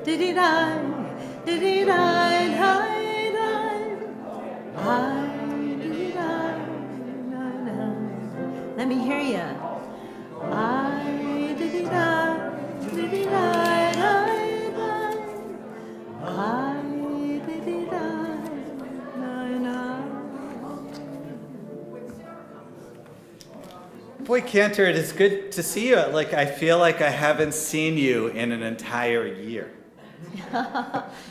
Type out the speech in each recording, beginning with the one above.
Let me hear you. Boy, Cantor, it is good to see you. Like, I feel like I haven't seen you in an entire year.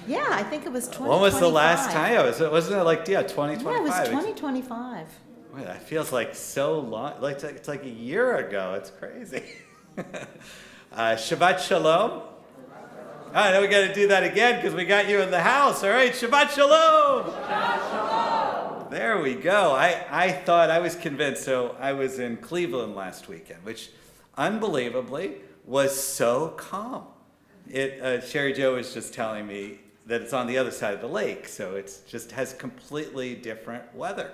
Yeah, I think it was 2025. When was the last time? Wasn't it like, 2025? Yeah, it was 2025. Boy, that feels like so long. Like it's like a year ago. It's crazy. Shabbat Shalom. All right, now we got to do that again because we got you in the house. All right, Shabbat Shalom. Shabbat Shalom. There we go. I thought, I was convinced. So I was in Cleveland last weekend, which unbelievably was so calm. Sherry Jo was just telling me that it's on the other side of the lake, so it just has completely different weather.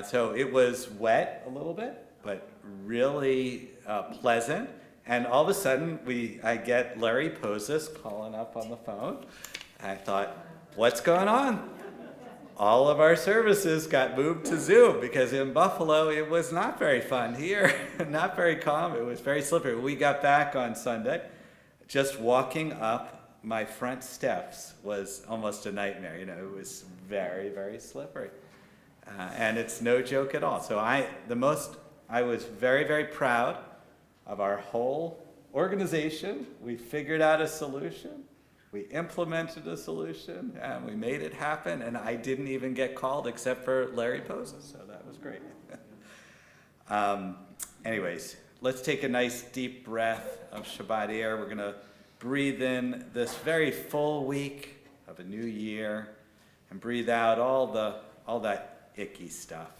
So it was wet a little bit, but really pleasant. And all of a sudden, I get Larry Pozis calling up on the phone. I thought, what's going on? All of our services got moved to Zoom because in Buffalo, it was not very fun here, not very calm. It was very slippery. We got back on Sunday. Just walking up my front steps was almost a nightmare. It was very, very slippery. And it's no joke at all. So I was very, very proud of our whole organization. We figured out a solution. We implemented a solution, and we made it happen, and I didn't even get called except for Larry Pozis, so that was great. Anyways, let's take a nice deep breath of Shabbat air. We're going to breathe in this very full week of a new year and breathe out all that icky stuff.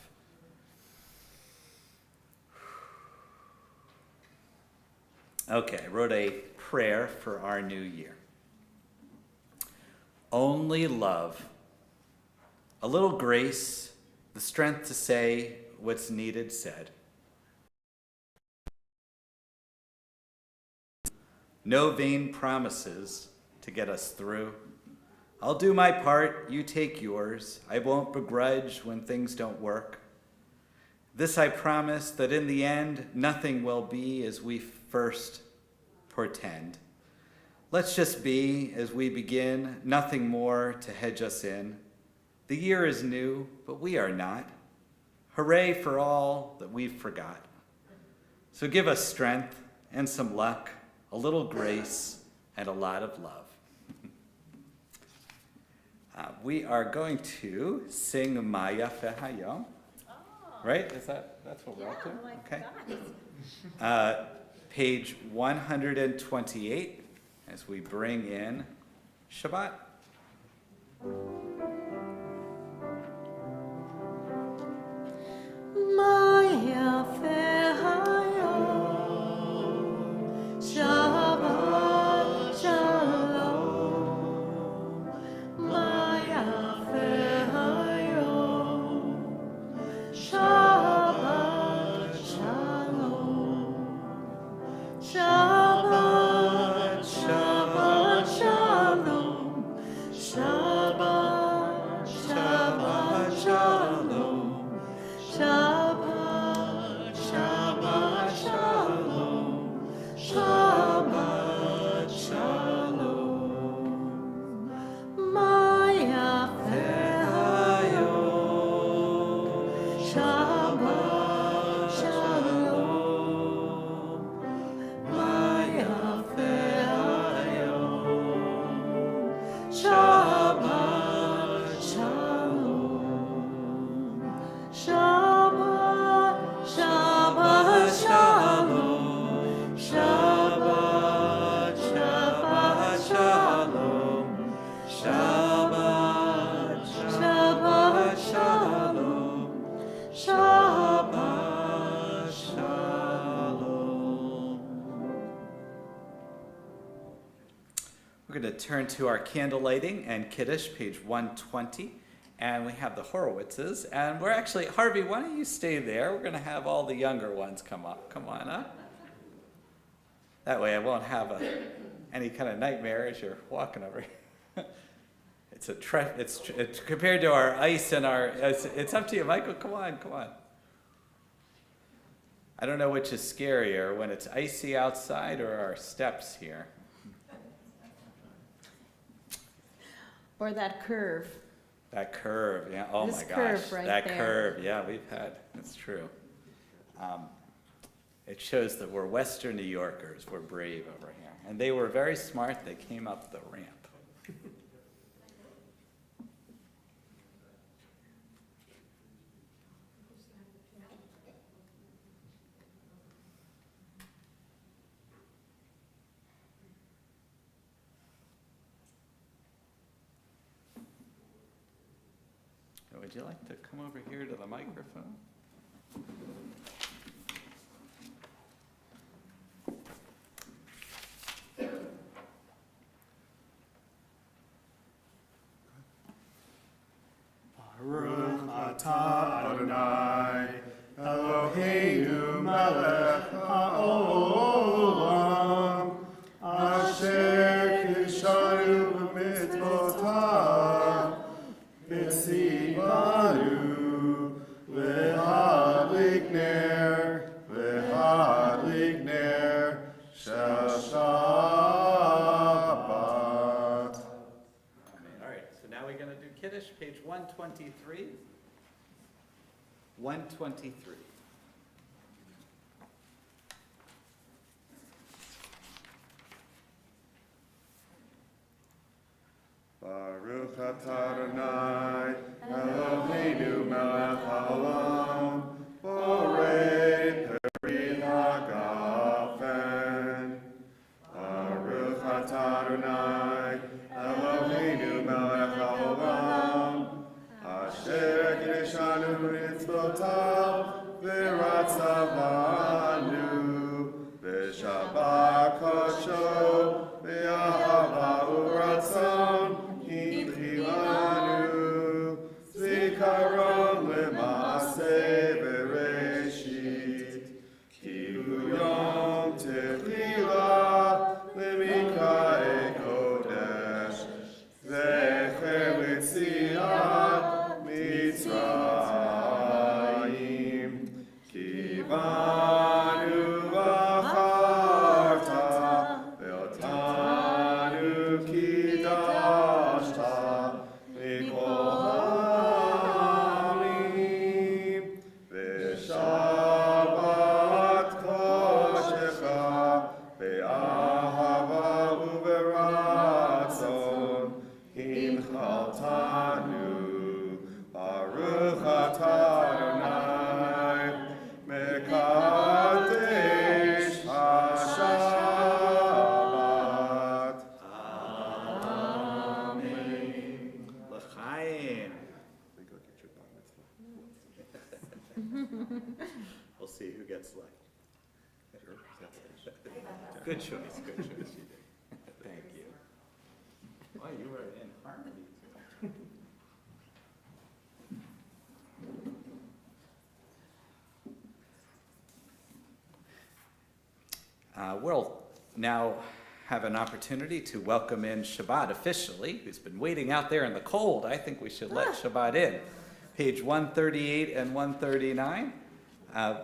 Okay, I wrote a prayer for our new year. Only love, a little grace, the strength to say what's needed said. No vain promises to get us through. I'll do my part, you take yours. I won't begrudge when things don't work. This I promise, that in the end, nothing will be as we first portend. Let's just be as we begin, nothing more to hedge us in. The year is new, but we are not. Hooray for all that we've forgot. So give us strength and some luck, a little grace, and a lot of love. We are going to sing Maya Fehayom. Right? That's what we're up to? Okay. Page 128 as we bring in Shabbat. Maya Fehayom, Shabbat Shalom. Maya Fehayom, Shabbat Shalom. Shabbat, Shabbat Shalom. Shabbat, Shabbat Shalom. Shabbat, Shabbat Shalom. Shabbat Shalom. Maya Fehayom. Shabbat Shalom. Maya Fehayom. Shabbat Shalom. Shabbat, Shabbat Shalom. Shabbat, Shabbat Shalom. Shabbat, Shabbat Shalom. Shabbat Shalom. We're going to turn to our candle lighting and Kiddush, page 120. And we have the Horowitzes. And we're actually, Harvey, why don't you stay there? We're going to have all the younger ones come on up. That way I won't have any kind of nightmare as you're walking over here. It's compared to our ice and it's up to you, Michael. Come on. I don't know which is scarier, when it's icy outside or our steps here. Or that curve. That curve, yeah. Oh This my gosh, curve right that there. curve. Yeah, that's true. It shows that we're Western New Yorkers. We're brave over here, and they were very smart. They came up the ramp. Would you like to come over here to the microphone? Baruch atah Adonai, Eloheinu melech haolam, asher kishanu b'mitzvotav, v'tzivanu v'hadlik ner shel Shabbat. All right, so now we're going to do Kiddush, page 123. 123. Baruch atah Adonai, Eloheinu melech haolam, borei peri hagafen. Baruch atah Adonai, Eloheinu melech haolam, asher kideshanu mitzvotav v'ratzavanu, v'shabbat kosho v'ahava u'ratzon hibchilanu, zikaron le'maaseh bereshit, ki hu yom techila lemika'e kodesh, zecher l'tziat Mitzrayim, kivanu v'acharta, ve'otanu kidashta, mikol ha'amim, ve'shabbat koshecha, ve'ahava u'veratzon, hinchaltanu. Baruch atah Adonai, mekadesh ha-Shabbat. Amen. L'chaim. Go get your bar mitzvah. We'll see who gets lucky. Sure. Good choice. Thank you. Well, you were in harmony. We'll now have an opportunity to welcome in Shabbat officially, who's been waiting out there in the cold. I think we should let Shabbat in. Page 138 and 139.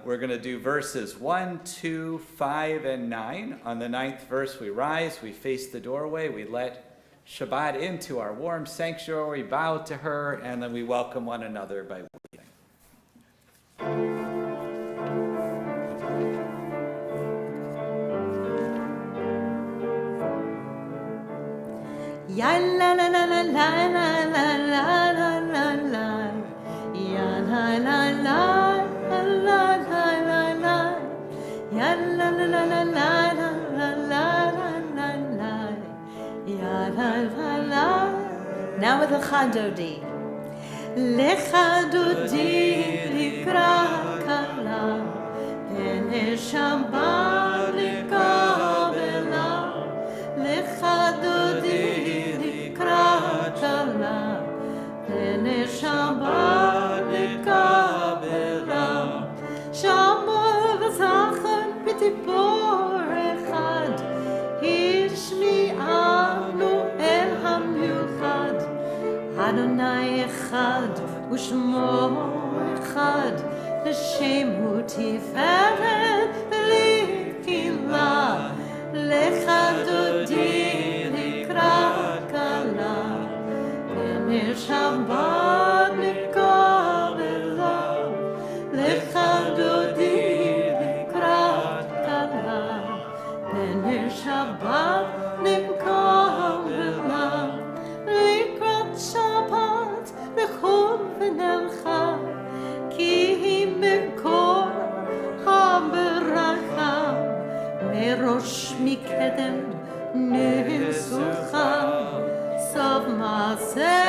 We're going to do verses 1, 2, 5, and 9. On the 9th verse, we rise, we face the doorway, we let Shabbat into our warm sanctuary, bow to her, and then we welcome one another by weeping. Ya la la la la la la la la la la, ya la la la la la la la, ya la la la la la la la la la, ya la la la. Now with the Chadodi. Lechadodi likra kala, bene Shabbat likabela, lechadodi kala, bene Shabbat likabela, Shabbat v'zachan b'tipor echad, ishmi Adonai echad u'shmo echad l'shem hu tiferet l'kila lecha dodi likrat kala b'nei Shabbat nikabela lecha dodi likrat kala b'nei Shabbat nikabela לקראת שבת לכל בנך כי היא מקור הברכה מראש מקדם ניסוחה סוף מעשה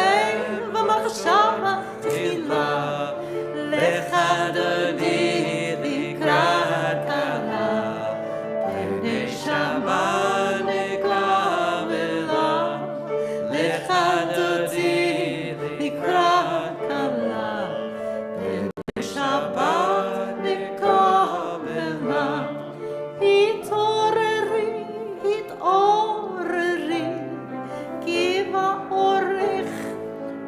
ומחשבה תחילה לך דודי לקראת כלה בני שבת נקבלה לך דודי לקראת כלה בני שבת נקבלה התעוררי התעוררי כי באורך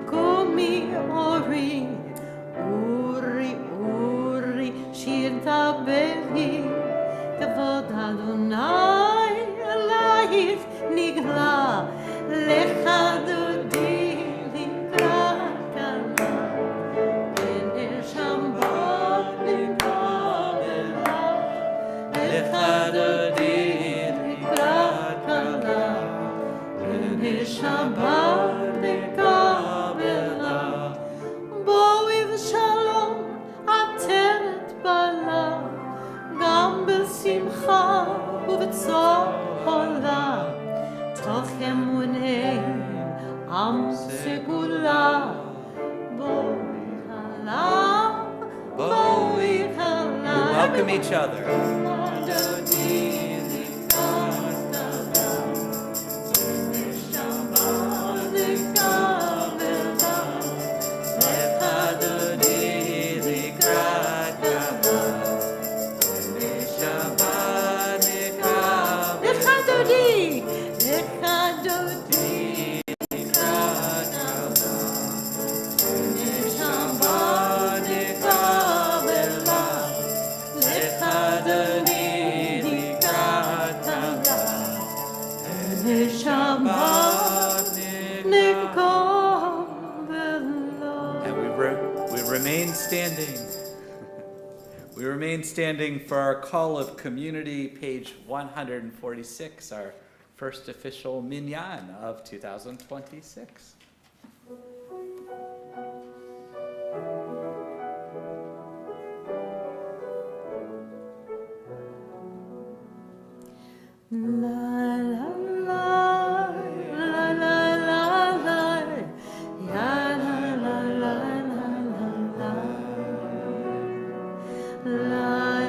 קומי אורי אורי אורי שיר תבלי כבוד אדוני אלייך נגלה לך דודי לקראת כלה בני שבת נקבלה לך דודי לקראת כלה בני שבת נקבלה בואי ושלום עטרת בלה גם בשמחה ובצהלה תוך אמוני עם סגולה בואי חלה בואי חלה We welcome each other. דודי לקראת כלה בני שבת נקבלה לך דודי לקראת כלה בני שבת נקבלה לך דודי לך דודי לקראת כלה בני שבת נקבלה לך דודי לקראת כלה בני שבת נקבלה. And we remain standing. We remain standing for our call of community, page 146, our first official minyan of 2026. La la la la la la la ya la la la la la la la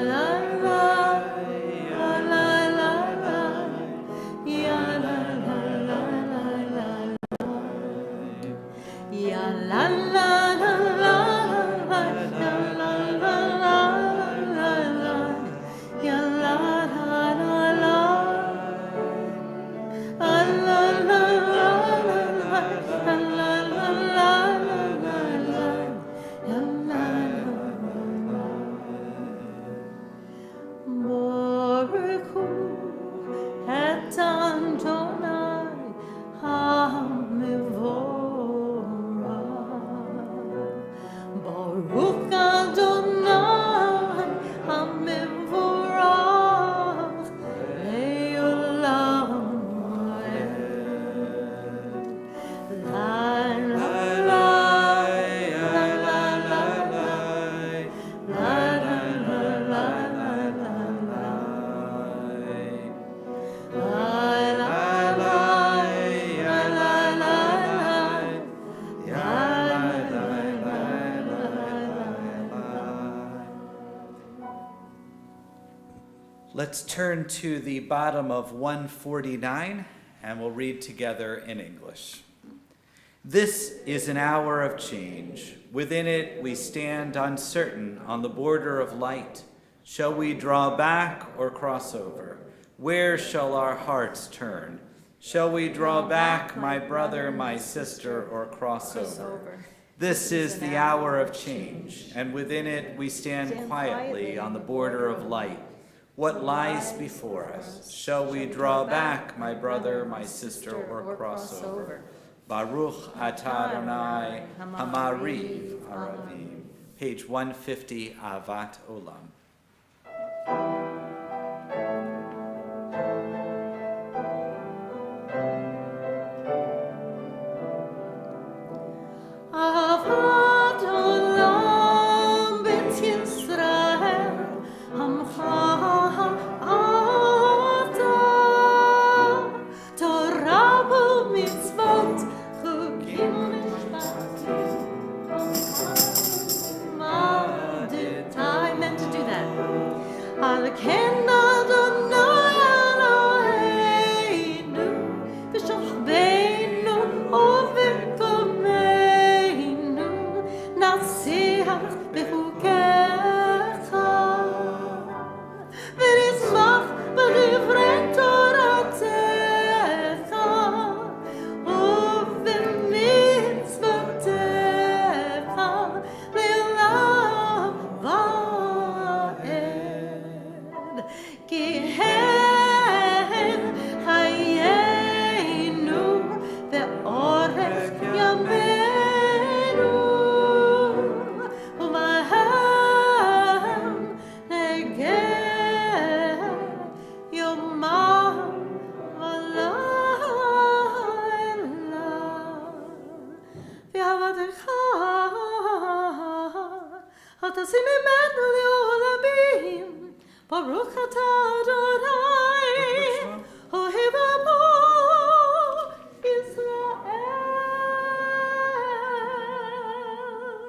la la la la la ya la la la la la ya la la la la la ya la la la la la ya la la la la Baruch Adonai HaMevorach Le'olam La la la la la la la la Let's turn to the bottom of 149 and we'll read together in English. This is an hour of change. Within it we stand uncertain on the border of light. Shall we draw back or cross over? Where shall our hearts turn? Shall we draw back, my brother, my sister, or cross over? This is the hour of change, and within it we stand quietly on the border of light. What lies before us? Shall we draw back, my brother, my sister, or cross over? Baruch atah Adonai hamariv aravim. Page 150, Avat Olam. אהבת עולם בית ישראל, עמך אהבת, תורה ומצוות, חוקים ומשפטים. I meant to do that. Al ken Adonai Eloheinu, v'shochbeinu u'v'komeinu, nasiach b'chukecha, v'nizmach b'divrei toratecha, u'v'mitzvotecha, le'olam va'ed. Ki hem hayenu ve'orech yameinu, u'mahem negeh yomam v'layla. Ve'avadecha hatasim imenu le'olamim. Baruch atah Adonai, ohev amo Israel.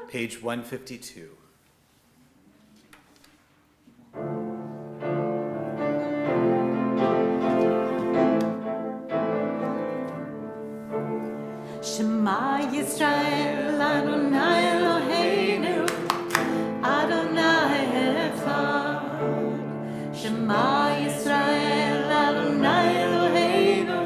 Page 152. Shema Yisrael, Adonai Eloheinu, Adonai Echad. Shema Yisrael, Adonai Eloheinu,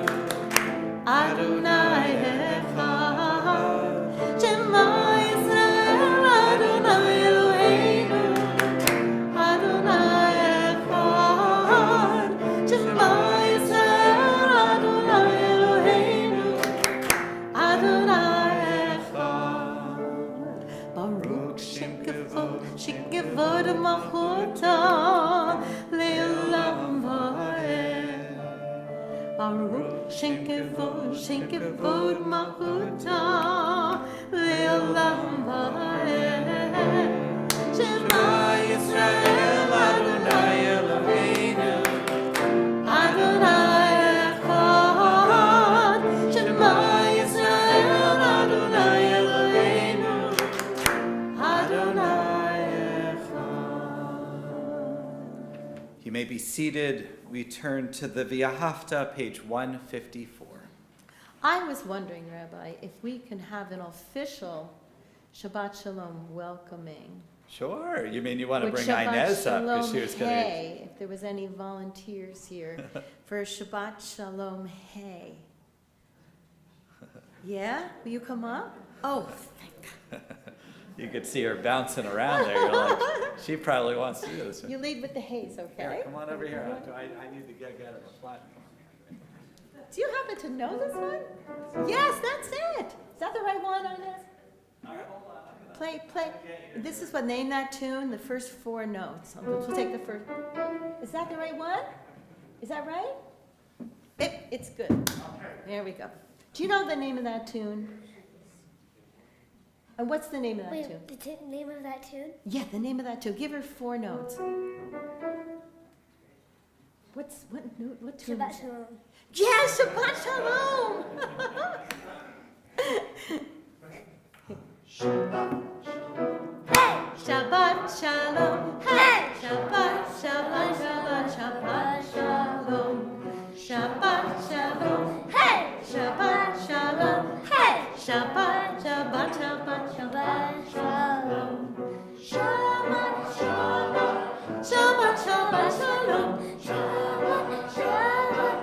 Adonai Echad. Shema Yisrael, Adonai Eloheinu, Adonai Echad. Shema Yisrael, Adonai Eloheinu, Adonai Echad. Baruch Shekevod Malchuta Le'olam va'ed. Baruch Shekevod Malchuta Le'olam va'ed. Shema Yisrael, Adonai Eloheinu, Adonai Echad. Shema Yisrael, Adonai Eloheinu, Adonai Echad. You may be seated. We turn to the V'ahavta, page 154. I was wondering, Rabbi, if we can have an official Shabbat Shalom welcoming. Sure. You mean you want to With bring Shabbat Inez up because Shalom she was going to. Hey, if there was any volunteers here for Shabbat Shalom Hey. Yeah? Will you come up? Oh, thank God. You could see her bouncing around there. You're like, she probably wants to do this. You lead with the haze, Here, okay? come on over here. I need to get her a platform. Do you happen to know this one? Yes, that's it. Is that the right one on this? Play. This is what, name that tune, the first four notes. We'll take the first. Is that the right one? Is that right? It's good. There we go. Do you know the name of that tune? And what's the name of that tune? Wait, the name of that tune? Yeah, the name of that tune. Give her four notes. What tune? Shabbat Shalom. Yes, Shabbat Shalom. Shabbat Shalom. Hey! Shabbat, Shabbat, Shabbat, Shabbat Shalom. Shabbat Shalom. Hey! Shabbat Shalom. Hey! Shabbat, Shabbat, Shabbat, Shabbat Shalom. Shabbat Shalom. Shabbat, Shabbat, Shalom. Shabbat, Shabbat,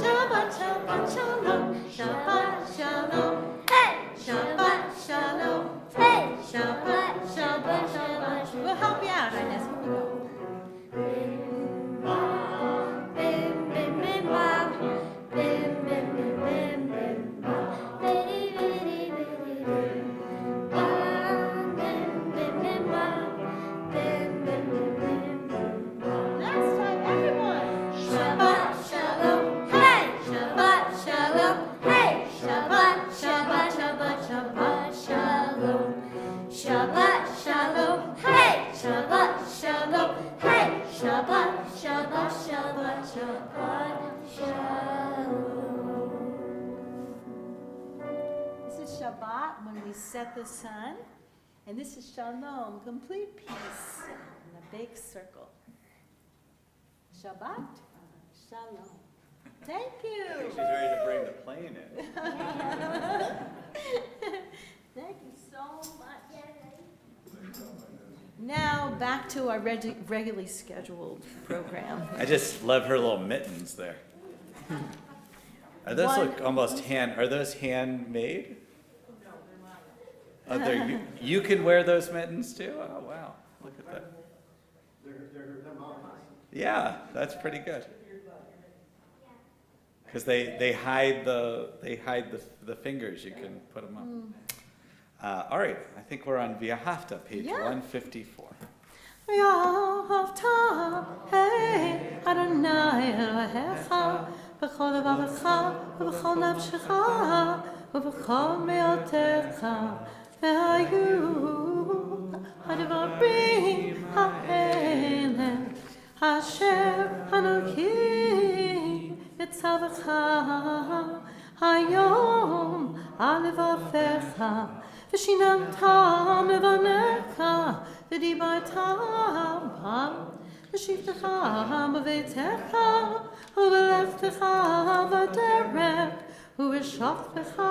Shabbat, Shabbat, Shalom. is Shabbat, when we set the sun. And this is Shalom, complete peace, in a big circle. Shabbat, Shalom. Thank you. She's ready to bring the plane in. Thank you so much. Now, back to our regularly scheduled program. I just love her little mittens there. Are those look almost are those handmade? Oh, you can wear those mittens too? Oh, wow. Look at that. Yeah, that's pretty good. Because they hide the fingers. You can put them up. All right, I think we're on V'ahavta, page 154. V'ahavta, hey, Adonai Elohecha, b'chol levavecha, ובכל נפשך, ובכל מאודך, והיו הדברים האלה, אשר אנוכי מצווך היום על לבביך, ושיננת מבניך, ודיברת בם, ושבתך בביתך, ובלכתך בדרך, ובשוכבך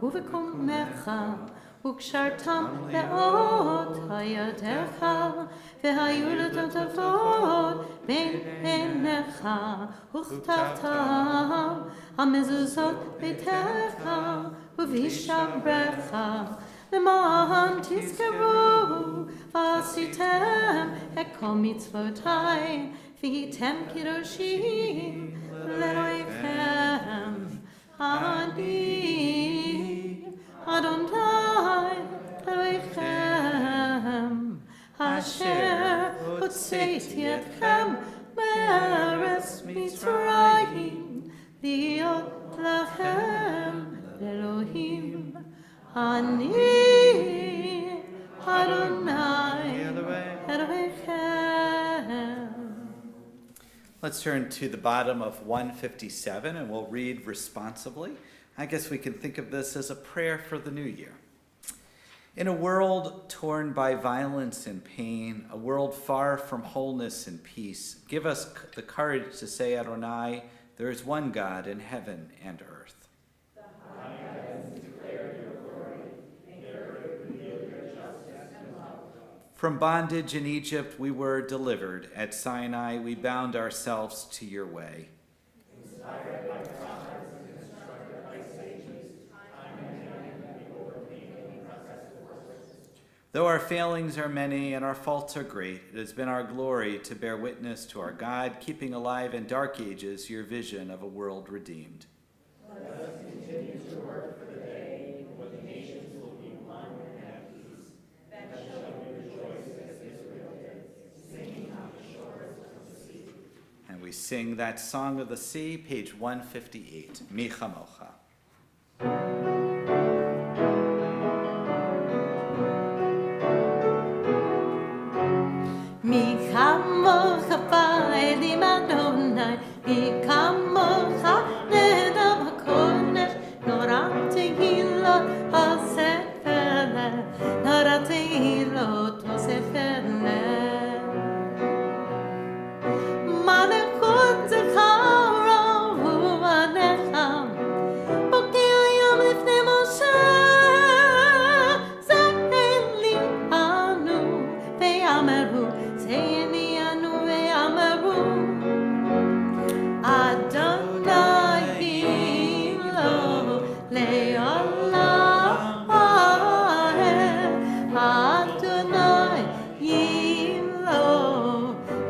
ובקומך, וקשרתם לאות ידיך, והיו לטוטפות בין עיניך, וכתבתם המזוזות ביתך, ובשמרך, למען תזכרו, ועשיתם את כל מצוותי, והייתם קדושים לאלוהיכם. אני אדוני אלוהיכם, אשר הוצאתי אתכם מארץ מצרים, להיות לכם לאלוהים. אני אדוני אלוהיכם. Let's turn to the bottom of 157 and we'll read responsibly. I guess we can think of this as a prayer for the new year. In a world torn by violence and pain, a world far from wholeness and peace, give us the courage to say, Adonai, there is one God in heaven and earth. From bondage in Egypt we were delivered. At Sinai we bound ourselves to your way. Inspired by prophets and instructed by sages, time and again we overcame and oppressed forces. Though our failings are many and our faults are great, it has been our glory to bear witness to our God, keeping alive in dark ages your vision of a world redeemed. Let us continue to work for the day when the nations will be one and at peace. Then shall we rejoice as Israel did, singing on the shores of the sea. And we sing that Song of the Sea, page 158, Mi Chamocha. Mi chamocha ba'elim Adonai, mi chamocha nedam hakodesh, nora tehilot hasefele, nora tehilot hasefele. Malechutzecha rahu anecha, bokeh hayom lifnei Moshe, ze'eli anu ve'ameru, ze'eli anu ve'ameru, Adonai lo le'olam va'ed, Adonai lo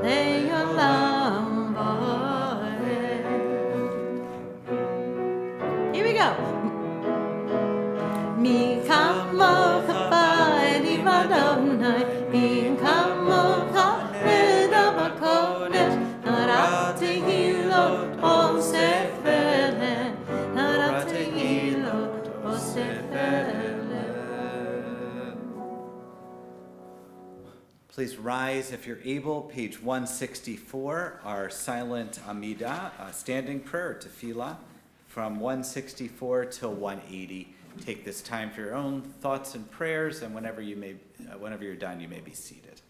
le'olam va'ed. Here we go. Mi chamocha ba'elim Adonai, mi chamocha nedam hakodesh, nara tehilot osefele, nara tehilot osefele. Please rise if you're able. Page 164, our silent Amidah, standing prayer, tefillah, from 164 till 180. take this time for your own thoughts and prayers, and whenever you're done, you may be seated.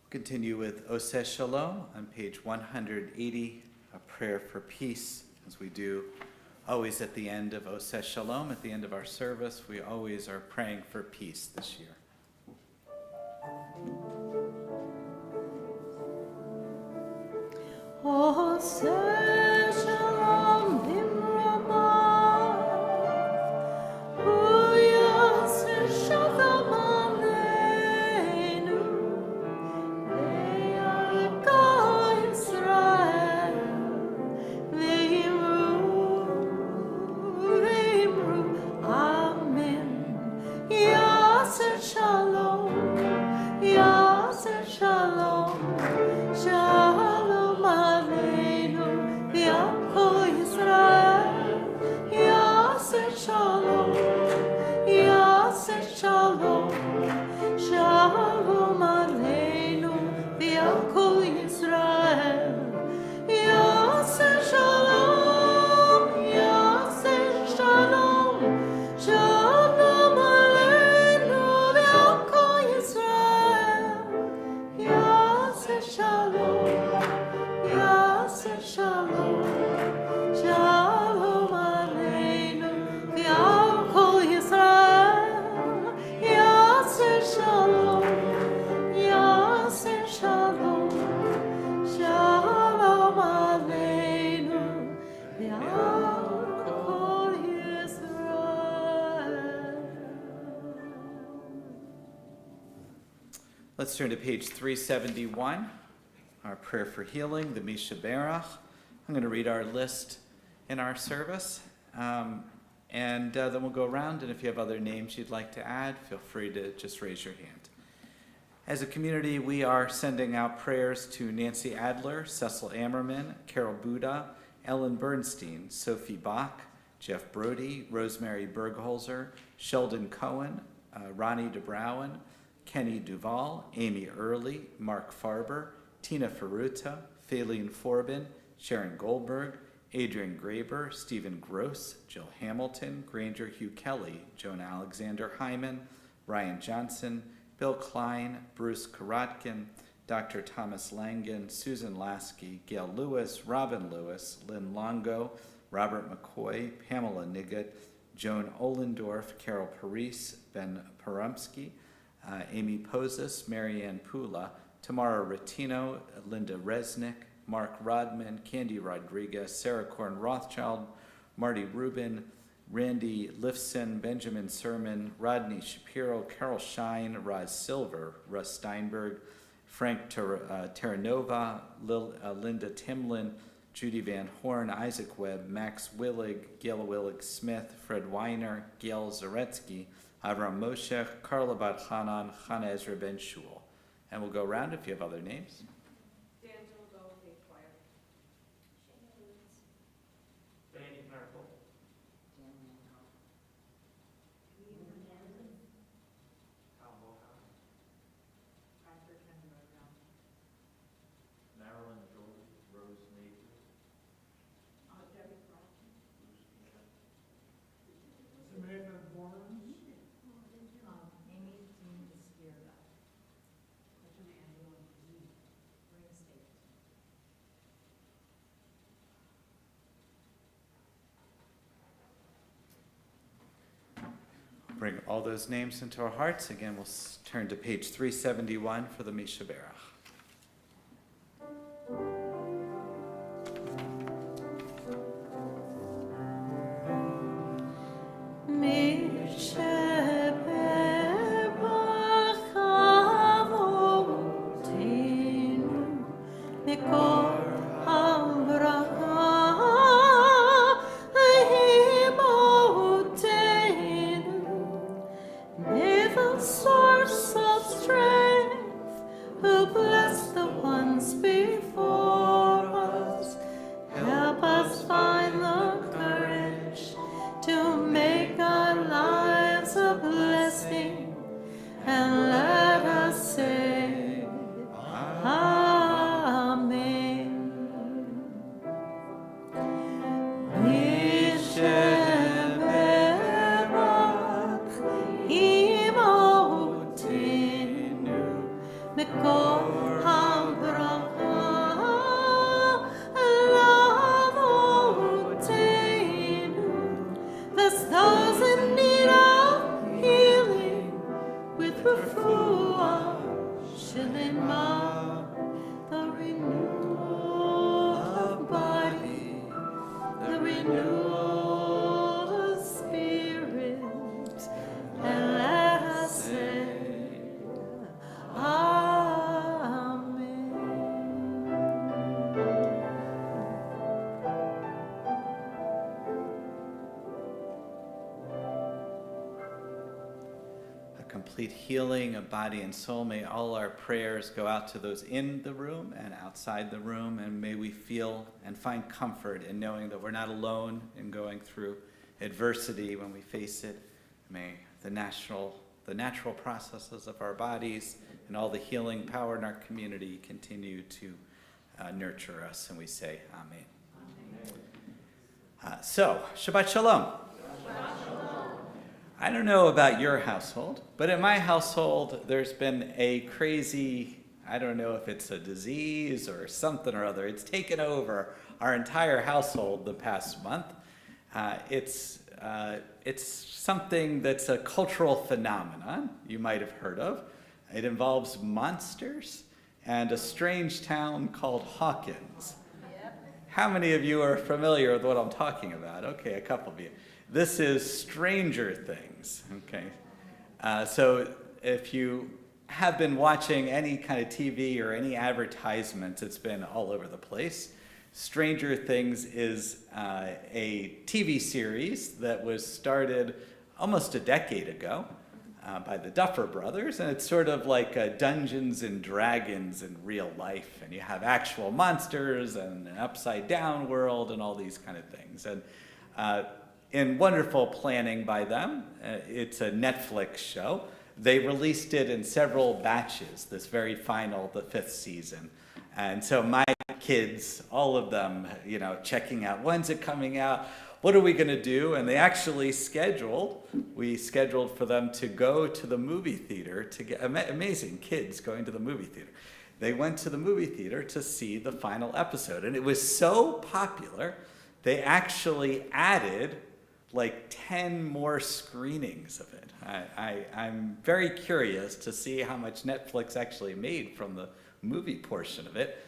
Continue with Oseh Shalom on page 180, a prayer for peace, as we do always at the end of Oseh Shalom, at the end of our service. We always are praying for peace this year. Oseh Shalom Bimrama, Uyaseh Shalom Aleinu, Ve'yaka Yisrael, Ve'imru, Amen. Yaseh Shalom, Yaseh Shalom, Shalom Aleinu, Ve'yaka Yisrael, Yaseh Shalom, Yaseh Shalom, Shalom Aleinu, Ve'yaka Yisrael, Yaseh Shalom, Yaseh Shalom, Shalom Aleinu, Ve'yaka Yisrael, Yaseh Shalom, Yaseh Shalom, Shalom Aleinu, Ve'yaka Yisrael, Yaseh Shalom, Yaseh Shalom, Shalom Aleinu, Ve'yaka Yisrael. Let's turn to page 371, our prayer for healing, the Misha Berach. I'm going to read our list in our service, and then we'll go around, and if you have other names you'd like to add, feel free to just raise your hand. As a community, we are sending out prayers to Nancy Adler, Cecil Ammerman, Carol Buda, Ellen Bernstein, Sophie Bach, Jeff Brody, Rosemary Bergholzer, Sheldon Cohen, Ronnie DeBrowen, Kenny Duval, Amy Early, Mark Farber, Tina Ferruta, Faylene Forbin, Sharon Goldberg, Adrian Graber, Stephen Gross, Jill Hamilton, Granger Hugh Kelly, Joan Alexander Hyman, Ryan Johnson, Bill Klein, Bruce Karotkin, Dr. Thomas Langen, Susan Lasky, Gail Lewis, Robin Lewis, Lynn Longo, Robert McCoy, Pamela Niggett, Joan Ohlendorf, Carol Parise, Ben Porumsky, Amy Posis, Marianne Pula, Tamara Rattino, Linda Resnick, Mark Rodman, Candy Rodriguez, Sarah Korn Rothschild, Marty Rubin, Randy Lifson, Benjamin Sermon, Rodney Shapiro, Carol Shine, Roz Silver, Russ Steinberg, Frank Terranova, Linda Timlin, Judy Van Horn, Isaac Webb, Max Willig, Gail Willig Smith, Fred Weiner, Gail Zaretsky, Avram Moshe, Carla Bat Hanan, Chana Ezra Ben Shul. And we'll go around if you have other names. D'Angelo Go, Faith Choir. Fanny Marple. Kyle Mohan. Bradford Kendra. Marilyn Jordan. Rose Major. Debbie Crosby. Samantha Barnes. Amy Dean Esquerda. Richard Angelo Lee. Ring State. Bring all those names into our hearts. Again, we'll turn to page 371 for the Mishaberach. Source of strength, who bless the ones before us. Help us find the courage to make our lives a blessing, and let us say, Amen. Mikol habracha lavotenu. Bless those in need of healing with refuah shelema, the renewal of body, the renewal of spirit, and let us say, Complete healing of body and soul. May all our prayers go out to those in the room and outside the room, and may we feel and find comfort in knowing that we're not alone in going through adversity when we face it. May the natural processes of our bodies and all the healing power in our community continue to nurture us, and we say Amen. So, Shabbat Shalom. I don't know about your household, but in my household, there's been a crazy, I don't know if it's a disease or something or other. It's taken over our entire household the past month. It's something that's a cultural phenomenon you might have heard of. It involves monsters and a strange town called Hawkins. How many of you are familiar with what I'm talking about? Okay, a couple of you. This is Stranger Things, okay? So if you have been watching any kind of TV or any advertisements, it's been all over the place. Stranger Things is a TV series that was started almost a decade ago by the Duffer Brothers, and it's sort of like Dungeons and Dragons in real life, and you have actual monsters and an upside-down world and all these kind of things. And in wonderful planning by them, it's a Netflix show. They released it in several batches, this very final, the 5th season. And so my kids, all of them, checking out, when's it coming out? What are we going to do? And they actually we scheduled for them to go to the movie theater to get, amazing kids going to the movie theater. They went to the movie theater to see the final episode. And it was so popular, they actually added like 10 more screenings of it. I'm very curious to see how much Netflix actually made from the movie portion of it.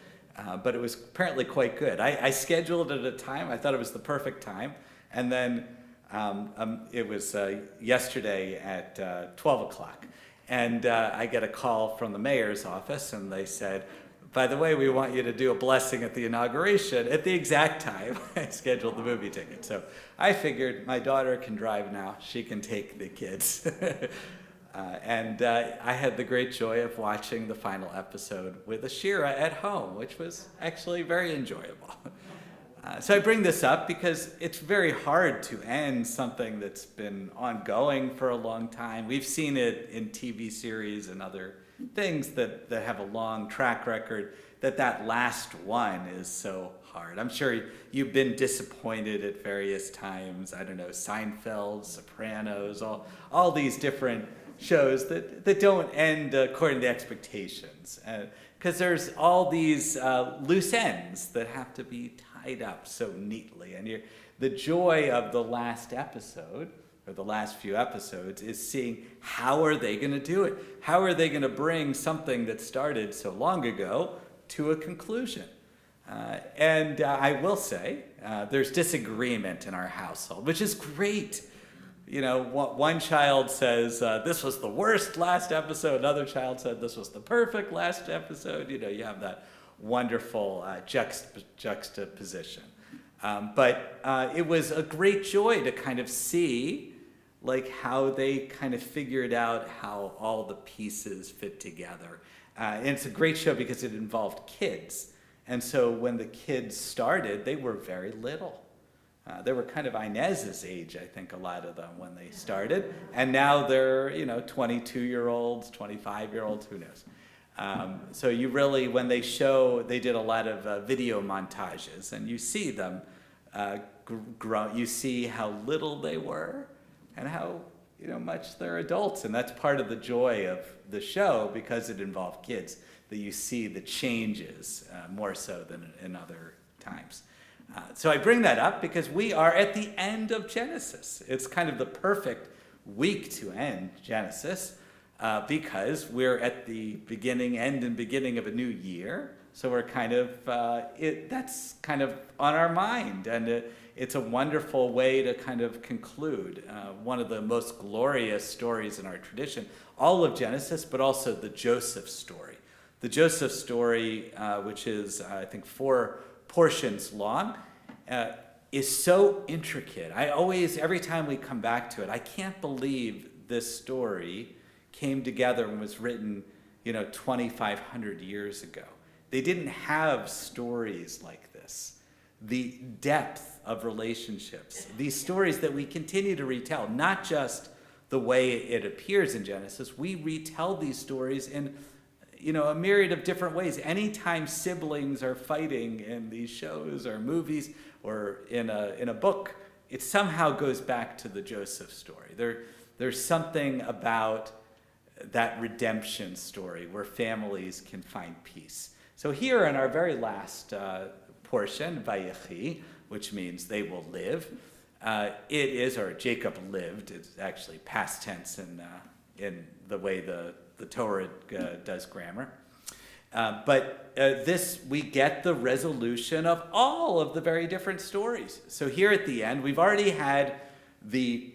But it was apparently quite good. I scheduled it at a time. I thought it was the perfect time. And then It was yesterday at 12 o'clock. And I get a call from the mayor's office, and they said, by the way, we want you to do a blessing at the inauguration at the exact time I scheduled the movie ticket. So I figured my daughter can drive now. She can take the kids. And I had the great joy of watching the final episode with Ashira at home, which was actually very enjoyable. So I bring this up because it's very hard to end something that's been ongoing for a long time. We've seen it in TV series and other things that have a long track record, that last one is so hard. I'm sure you've been disappointed at various times. I don't know, Seinfeld, Sopranos, all these different shows that don't end according to expectations. Because there's all these loose ends that have to be tied up so neatly. And the joy of the last episode, or the last few episodes, is seeing how are they going to do it? How are they going to bring something that started so long ago to a conclusion? And I will say, there's disagreement in our household, which is great. You know, one child says, this was the worst last episode. Another child said, this was the perfect last episode. You know, you have that wonderful juxtaposition. But it was a great joy to kind of see like how they kind of figured out how all the pieces fit together. And it's a great show because it involved kids. And so when the kids started, they were very little. They were kind of Inez's age, I think, a lot of them when they started. And now they're, 22-year-olds, 25-year-olds, who knows. So you really, when they did a lot of video montages, and you see them grow. You see how little they were and how much they're adults. And that's part of the joy of the show, because it involved kids, that you see the changes more so than in other times. So I bring that up because we are at the end of Genesis. It's kind of the perfect week to end Genesis because we're at the end and beginning of a new year. So we're kind of, that's kind of on our mind. And it's a wonderful way to kind of conclude one of the most glorious stories in our tradition, all of Genesis, but also the Joseph story. The Joseph story, which is, I think, 4 portions long, is so intricate. Every time we come back to it, I can't believe this story came together and was written, 2,500 years ago. They didn't have stories like this. The depth of relationships, these stories that we continue to retell, not just the way it appears in Genesis, we retell these stories in a myriad of different ways. Anytime siblings are fighting in these shows or movies or in a book, it somehow goes back to the Joseph story. There's something about that redemption story where families can find peace. So here in our very last portion, Vayechi, which means they will live, it is, or Jacob lived, it's actually past tense in the way the Torah does grammar. But we get the resolution of all of the very different stories. So here at the end, we've already had the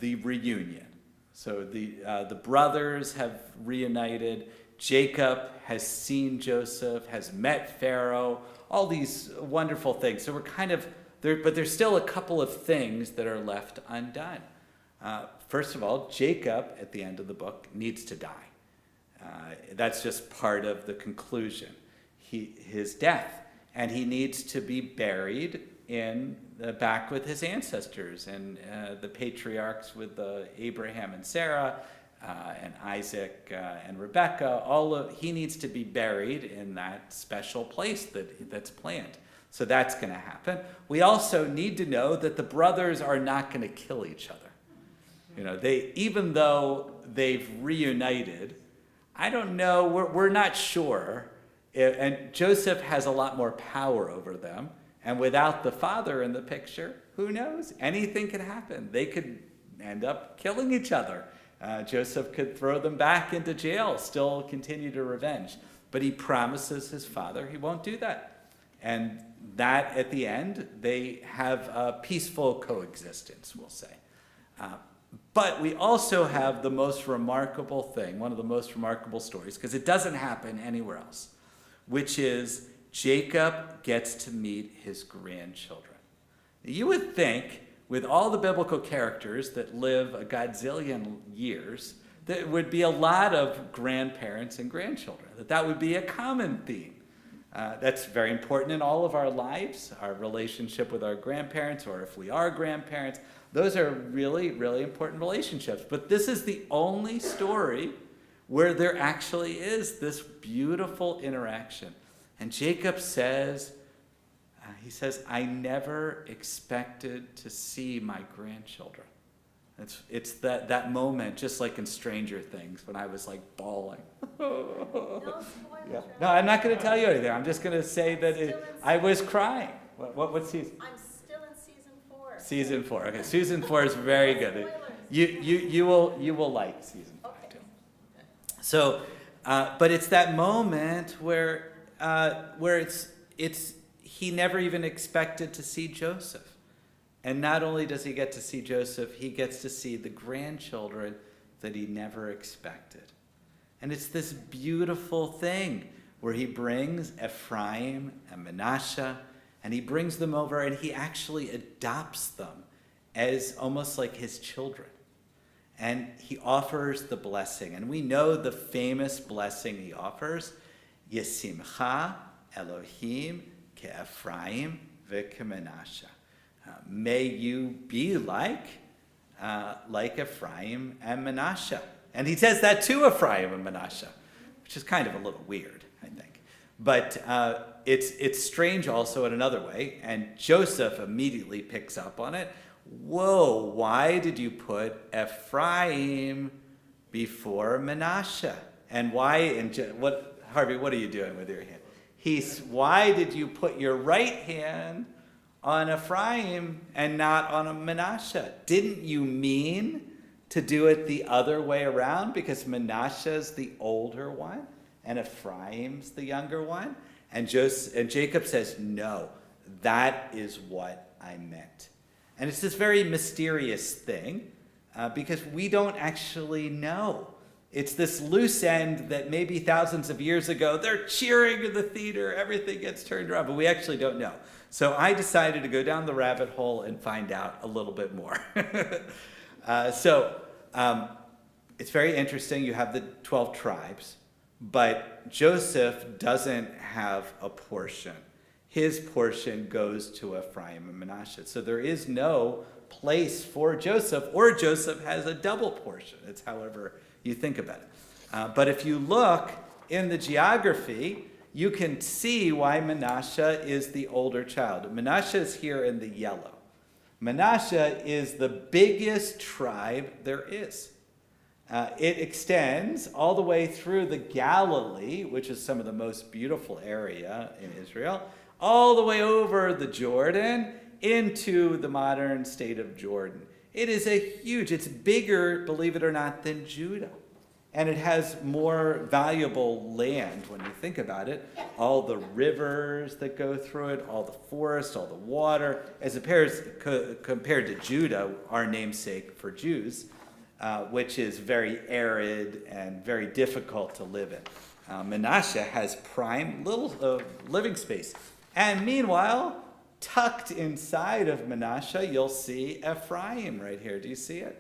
reunion. So the brothers have reunited. Jacob has seen Joseph, has met Pharaoh, all these wonderful things. So we're kind of there, but there's still a couple of things that are left undone. First of all, Jacob, at the end of the book, needs to die. That's just part of the conclusion. His death. And he needs to be buried back with his ancestors and the patriarchs with Abraham and Sarah and Isaac and Rebekah. He needs to be buried in that special place that's planned. So that's going to happen. We also need to know that the brothers are not going to kill each other. Even though they've reunited, I don't know, we're not sure. And Joseph has a lot more power over them. And without the father in the picture, who knows? Anything could happen. They could end up killing each other. Joseph could throw them back into jail, still continue to revenge. But he promises his father he won't do that. And that at the end, they have a peaceful coexistence, we'll say. But we also have the most remarkable thing, one of the most remarkable stories, because it doesn't happen anywhere else, which is Jacob gets to meet his grandchildren. You would think, with all the biblical characters that live a godzillion years, there would be a lot of grandparents and grandchildren, that would be a common theme. That's very important in all of our lives, our relationship with our grandparents, or if we are grandparents. Those are really, really important relationships. But this is the only story where there actually is this beautiful interaction. And Jacob says, I never expected to see my grandchildren. It's that moment, just like in Stranger Things, when I was like bawling. No spoilers. Yeah. No, I'm not going to tell you anything. I'm just going to say that I was crying. What season? I'm still in season 4. Season 4. Okay, season 4 is very good. You will like season 5 too. So, but it's that moment where it's he never even expected to see Joseph. And not only does he get to see Joseph, he gets to see the grandchildren that he never expected. And it's this beautiful thing where he brings Ephraim and Manasseh, and he brings them over and he actually adopts them as almost like his children. And he offers the blessing. And we know the famous blessing he offers, Yesimcha Elohim ke'Ephraim ve'keManasseh. May you be like Ephraim and Manasseh. And he says that to Ephraim and Manasseh, which is kind of a little weird, I think. But it's strange also in another way, and Joseph immediately picks up on it. Whoa, why did you put Ephraim before Manasseh? And why, Harvey, what are you doing with your hand? Why did you put your right hand on Ephraim and not on a Manasseh? Didn't you mean to do it the other way around because Manasseh's the older one and Ephraim's the younger one? And Jacob says, no, that is what I meant. And it's this very mysterious thing because we don't actually know. It's this loose end that maybe thousands of years ago, they're cheering in the theater, everything gets turned around, but we actually don't know. So I decided to go down the rabbit hole and find out a little bit more. It's very interesting. You have the 12 tribes, but Joseph doesn't have a portion. His portion goes to Ephraim and Manasseh. So there is no place for Joseph, or Joseph has a double portion. It's however you think about it. But if you look in the geography, you can see why Manasseh is the older child. Manasseh is here in the yellow. Manasseh is the biggest tribe there is. It extends all the way through the Galilee, which is some of the most beautiful area in Israel, all the way over the Jordan into the modern state of Jordan. It is it's bigger, believe it or not, than Judah. And it has more valuable land when you think about it. All the rivers that go through it, all the forest, all the water, as compared to Judah, our namesake for Jews, which is very arid and very difficult to live in. Manasseh has prime little living space. And meanwhile, tucked inside of Manasseh, you'll see Ephraim right here. Do you see it?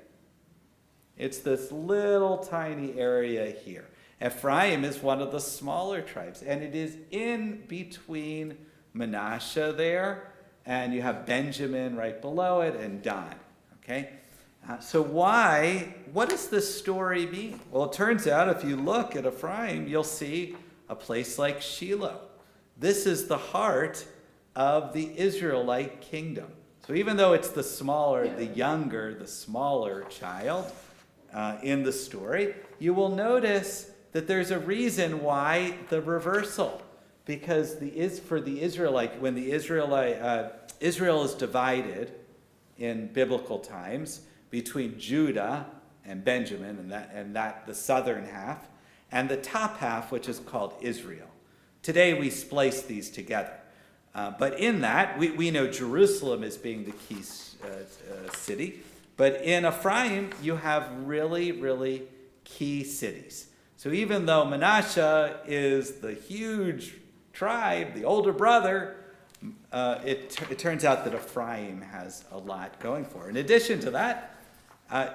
It's this little tiny area here. Ephraim is one of the smaller tribes, and it is in between Manasseh there, and you have Benjamin right below it, and Dan. Okay? So what does this story mean? Well, it turns out if you look at Ephraim, you'll see a place like Shiloh. This is the heart of the Israelite kingdom. So even though it's the smaller child, in the story, you will notice that there's a reason why the reversal. Because for the Israelite, when Israel is divided in biblical times between Judah and Benjamin, and the southern half, and the top half, which is called Israel. Today we splice these together. But in that, we know Jerusalem as being the key city. But in Ephraim, you have really, really key cities. So even though Manasseh is the huge tribe, the older brother, it turns out that Ephraim has a lot going for it. In addition to that,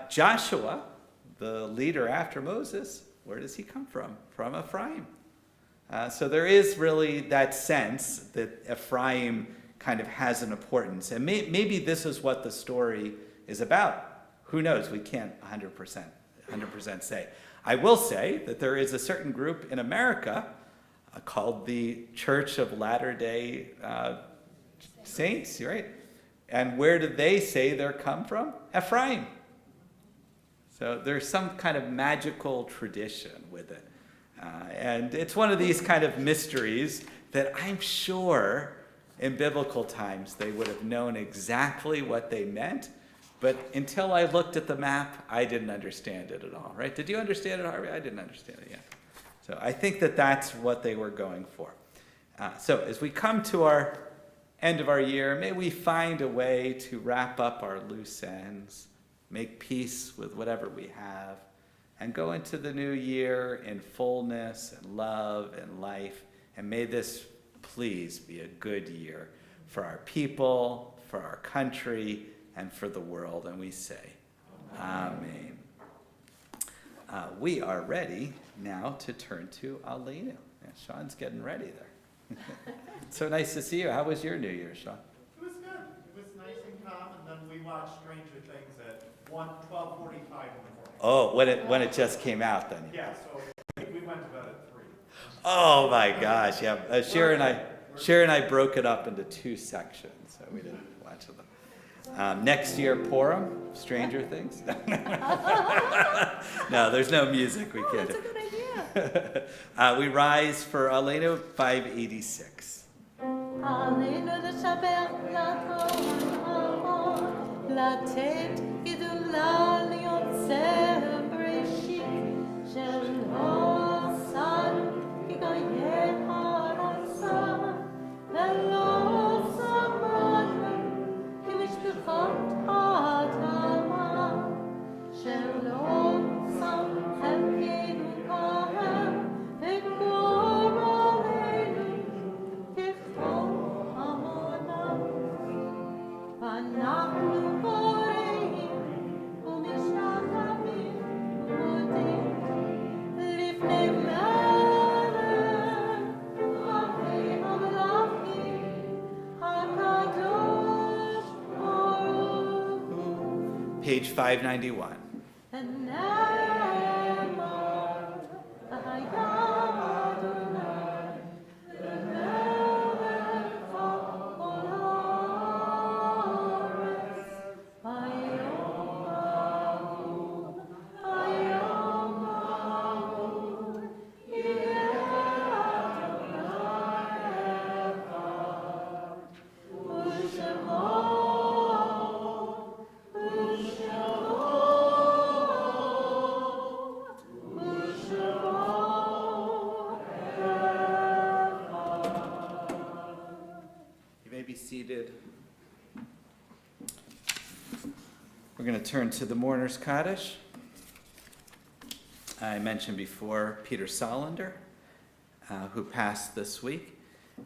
Joshua, the leader after Moses, where does he come from? From Ephraim. So there is really that sense that Ephraim kind of has an importance. And maybe this is what the story is about. Who knows? We can't 100% say. I will say that there is a certain group in America called the Church of Latter-day Saints, right? And where do they say they're come from? Ephraim. So there's some kind of magical tradition with it. And it's one of these kind of mysteries that I'm sure in biblical times they would have known exactly what they meant. But until I looked at the map, I didn't understand it at all, right? Did you understand it, Harvey? I didn't understand it yet. So I think that that's what they were going for. So as we come to our end of our year, may we find a way to wrap up our loose ends, make peace with whatever we have, and go into the new year in fullness and love and life. And may this please be a good year for our people, for our country, and for the world. And we say, Amen. We are ready now to turn to Aleinu. Yeah, Sean's getting ready there. So nice to see you. How was your New Year, Sean? It was good. It was nice and calm, and then we watched Stranger Things at 12:45 in the morning. Oh, when it just came out then. Yeah, so we went to bed at 3. Oh my gosh, yeah. Sharon and I broke it up into 2 sections, so we didn't watch them. Next year, Purim, Stranger Things. No, there's no music. We can't. That's a good idea. We rise for Aleinu 586. Aleinu לשבח לטוב, לתת גדולה ליוצר בראשית, שלא עשנו כגויי ארצה, ולא שמרנו כמשפחות האדמה, שלא שם חלקנו כהם, וגמור עלינו ככל עמונם. ואנחנו קוראים ומשתחווים ומודים לפני מלך מלכי המלכים הקדוש ברוך הוא. Page 591. ונאמר והיה אדוני למלך כל הארץ. היום ההוא יהיה אדוני אחד, ושמו You may be seated. We're going to turn to the mourner's Kaddish. I mentioned before Peter Solander, who passed this week.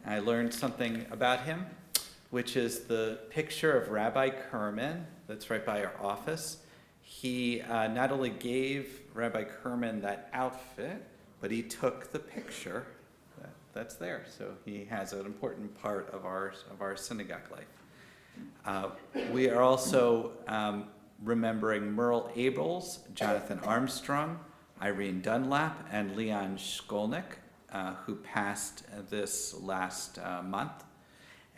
I learned something about him, which is the picture of Rabbi Kerman that's right by our office. He not only gave Rabbi Kerman that outfit, but he took the picture that's there. So he has an important part of our synagogue life. We are also remembering Merle Abels, Jonathan Armstrong, Irene Dunlap, and Leon Shkolnick, who passed this last month.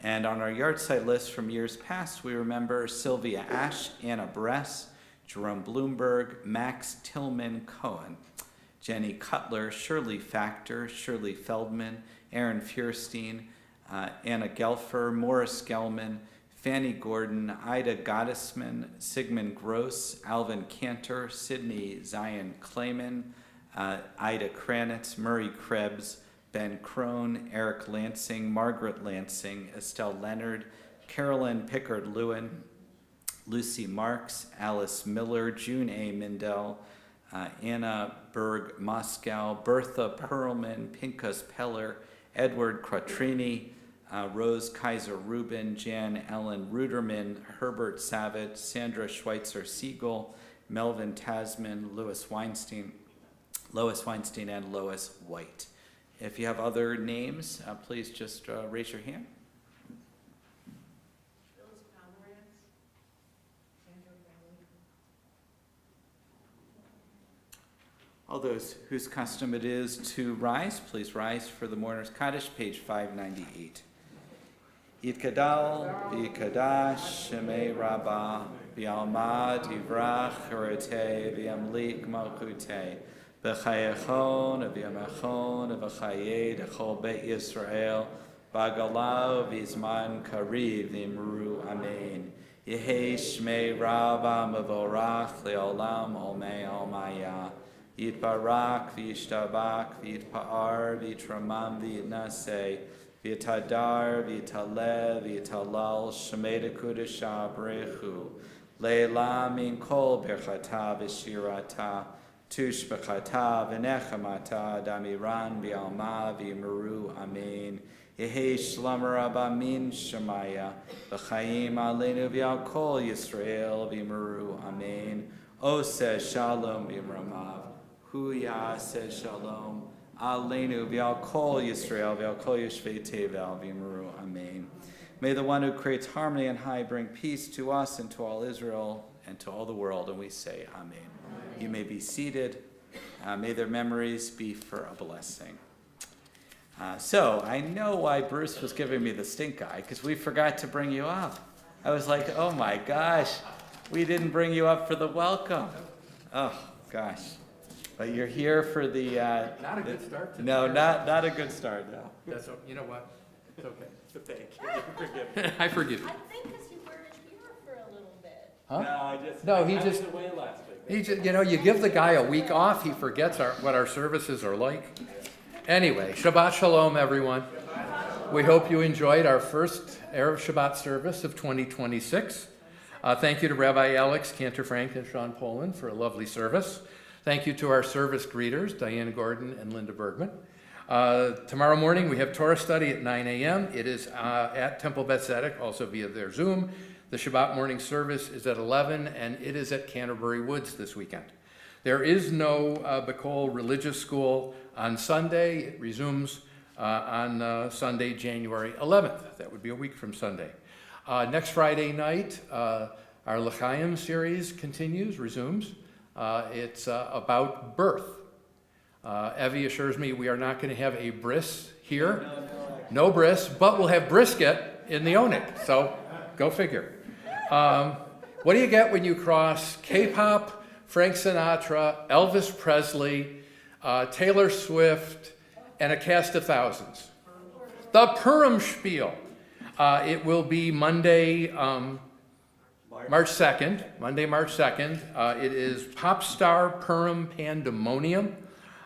And on our yahrzeit list from years past, we remember Sylvia Ash, Anna Bress, Jerome Bloomberg, Max Tillman Cohen, Jenny Cutler, Shirley Factor, Shirley Feldman, Aaron Feuerstein, Anna Gelfer, Morris Gelman, Fanny Gordon, Ida Gottesman, Sigmund Gross, Alvin Cantor, Sidney Zion Clayman, Ida Kranitz, Murray Krebs, Ben Crone, Eric Lansing, Margaret Lansing, Estelle Leonard, Carolyn Pickard-Lewin, Lucy Marks, Alice Miller, June A. Mindell, Anna Berg Moscow, Bertha Perlman, Pinkas Peller, Edward Quattrini, Rose Kaiser Rubin, Jan Ellen Ruderman, Herbert Savage, Sandra Schweitzer Siegel, Melvin Tasman, Lois Weinstein, and Lois White. If you have other names, please just raise your hand. Phyllis Pomerantz, Sandra Bailey. All those whose custom it is to rise, please rise for the Mourner's Kaddish, page 598. Yitkadal, v'yikadash, shemei rabbah, v'yalmad, yivrach, harateh, v'yamlik malchuteh, v'chayechon, v'yamachon, v'chayeh, d'chol beit Yisrael, v'agalau, v'yizman kariv, v'yimru, amen. Yehei shmei rabbah, mevorach, le'olam, olmei, olmaya. Yitbarak, v'yishtabak, v'yitpa'ar, v'yitramam, v'yitnaseh, v'yitadar, v'yitaleh, v'yitalal, shemeda kudasha brechu, le'la min kol berchata v'shirata, tush b'chata v'nechamata, damiran v'yalma v'yimaru, amen. Yehi shlam rabba min shemaya, v'chaim aleinu v'yal kol Yisrael v'yimaru, amen. Oseh shalom v'yimramav, hu ya'aseh shalom, Aleinu v'al kol Yisrael v'al kol yeshvei tevel v'yimaru, amen. May the one who creates harmony and high bring peace to us and to all Israel and to all the world, and we say amen. You may be seated. May their memories be for a blessing. So I know why Bruce was giving me the stink eye, because we forgot to bring you up. I was like, oh my gosh, we didn't bring you up for the welcome. Oh gosh. But you're here for the... Not a good start to No, the not a good start, no. That's, you know what? It's okay. Thank you. Forgive me. I forgive you. I think because you weren't here for a little bit. Huh? I just... No, he I just- was away last week. He just, you give the guy a week off, he forgets what our services are like. Anyway, Shabbat Shalom, everyone. We hope you enjoyed our first Erev Shabbat service of 2026. Thank you to Rabbi Alex, Cantor Frank, and Sean Poland for a lovely service. Thank you to our service greeters, Diane Gordon and Linda Bergman. Tomorrow morning we have Torah study at 9 a.m. It is at Temple Beth Tzedek, also via their Zoom. The Shabbat morning service is at 11, and it is at Canterbury Woods this weekend. There is no B'Kol religious school on Sunday. It resumes on Sunday, January 11th. That would be a week from Sunday. Next Friday night, our L'chaim series resumes. It's about birth. Evie assures me we are not going to have a bris here. No bris, but we'll have brisket in the Onik. So go figure. What do you get when you cross K-pop, Frank Sinatra, Elvis Presley, Taylor Swift, and a cast of thousands? The Purim Spiel. It will be Monday, March 2nd. Monday, March 2nd. It is Pop Star Purim Pandemonium.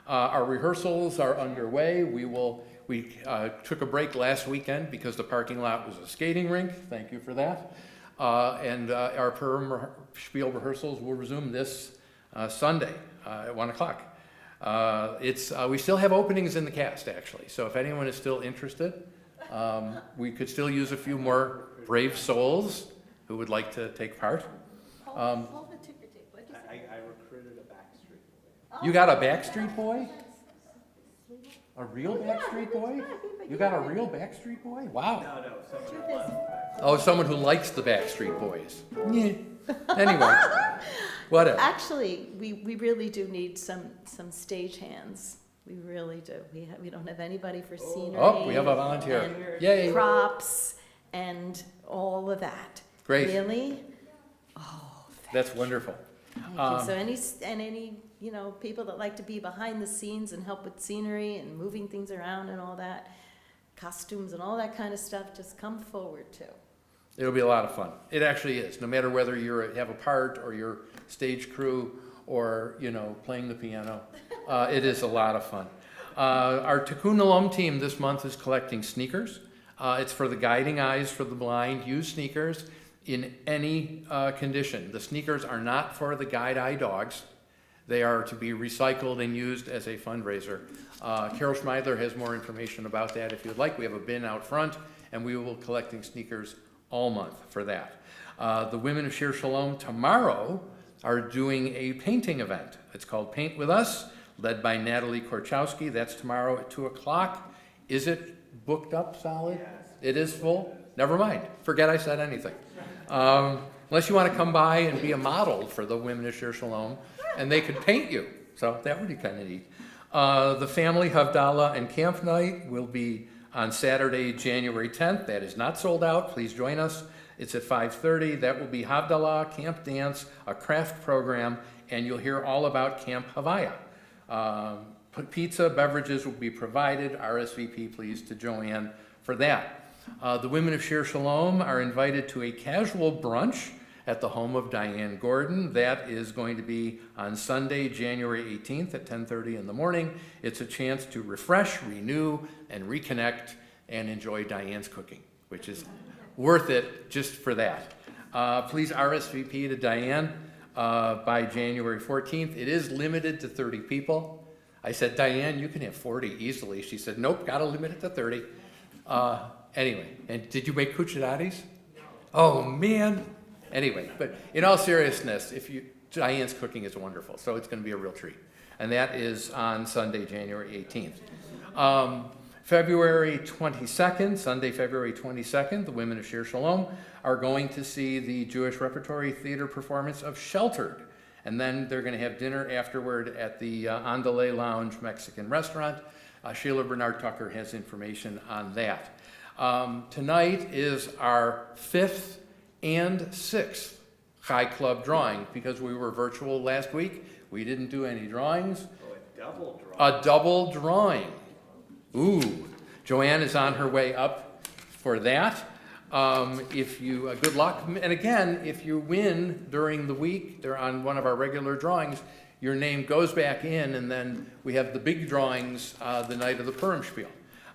Our rehearsals are underway. We took a break last weekend because the parking lot was a skating rink. Thank you for that. And our Purim Spiel rehearsals will resume this Sunday at 1 o'clock. We still have openings in the cast, actually. So if anyone is still interested, we could still use a few more brave souls who would like to take part. Hold the ticker tape. What'd you say? I recruited a Backstreet. You got a Backstreet Boy? A real Backstreet Boy? You got a real Backstreet Boy? Wow. Oh, someone who likes the Backstreet Boys. Yeah. Anyway, whatever. Actually, we really do need some stage hands. We really do. We don't have anybody for scenery. Oh, we have a volunteer. And we're Yay. props and all of that. Great. Really? Oh, That's wonderful. thank you. So any people that like to be behind the scenes and help with scenery and moving things around and all that, costumes and all that kind of stuff, just come forward too. It'll be a lot of fun. It actually is. No matter whether you have a part or you're stage crew or, playing the piano, it is a lot of fun. Our Tikkun Olam team this month is collecting sneakers. It's for the Guiding Eyes for the Blind. Use sneakers in any condition. The sneakers are not for the guide eye dogs. They are to be recycled and used as a fundraiser. Carol Schmeidler has more information about that if you'd like. We have a bin out front, and we will be collecting sneakers all month for that. The Women of Shir Shalom tomorrow are doing a painting event. It's called Paint With Us, led by Natalie Korchowski. That's tomorrow at 2 o'clock. Is it booked up solid? Yes. It is full? Never mind. Forget I said anything. Unless you want to come by and be a model for the Women of Shir Shalom, and they could paint you. So that would be kind of neat. The family Havdalah and Camp Night will be on Saturday, January 10th. That is not sold out. Please join us. It's at 5:30. That will be Havdalah, camp dance, a craft program, and you'll hear all about Camp Havaya. Pizza, beverages will be provided. RSVP, please, to Joanne for that. The Women of Shir Shalom are invited to a casual brunch at the home of Diane Gordon. That is going to be on Sunday, January 18th at 10:30 in the morning. It's a chance to refresh, renew, and reconnect and enjoy Diane's cooking, which is worth it just for that. Please RSVP to Diane by January 14th. It is limited to 30 people. I said, Diane, you can have 40 easily. She said, nope, got to limit it to 30. Anyway, and did you make cucinatis? No. Oh, man. Anyway, but in all seriousness, Diane's cooking is wonderful, so it's going to be a real treat. And that is on Sunday, January 18th. February 22nd, Sunday, February 22nd, the Women of Shir Shalom are going to see the Jewish Repertory Theater performance of Sheltered. And then they're going to have dinner afterward at the Andale Lounge Mexican restaurant. Sheila Bernard Tucker has information on that. Tonight is our 5th and 6th Chai Club drawing. Because we were virtual last week, we didn't do any drawings. Oh, a double drawing. A double drawing. Ooh, Joanne is on her way up for that. Good luck. And again, if you win during the week, they're on one of our regular drawings, your name goes back in, and then we have the big drawings the night of the Purim Spiel.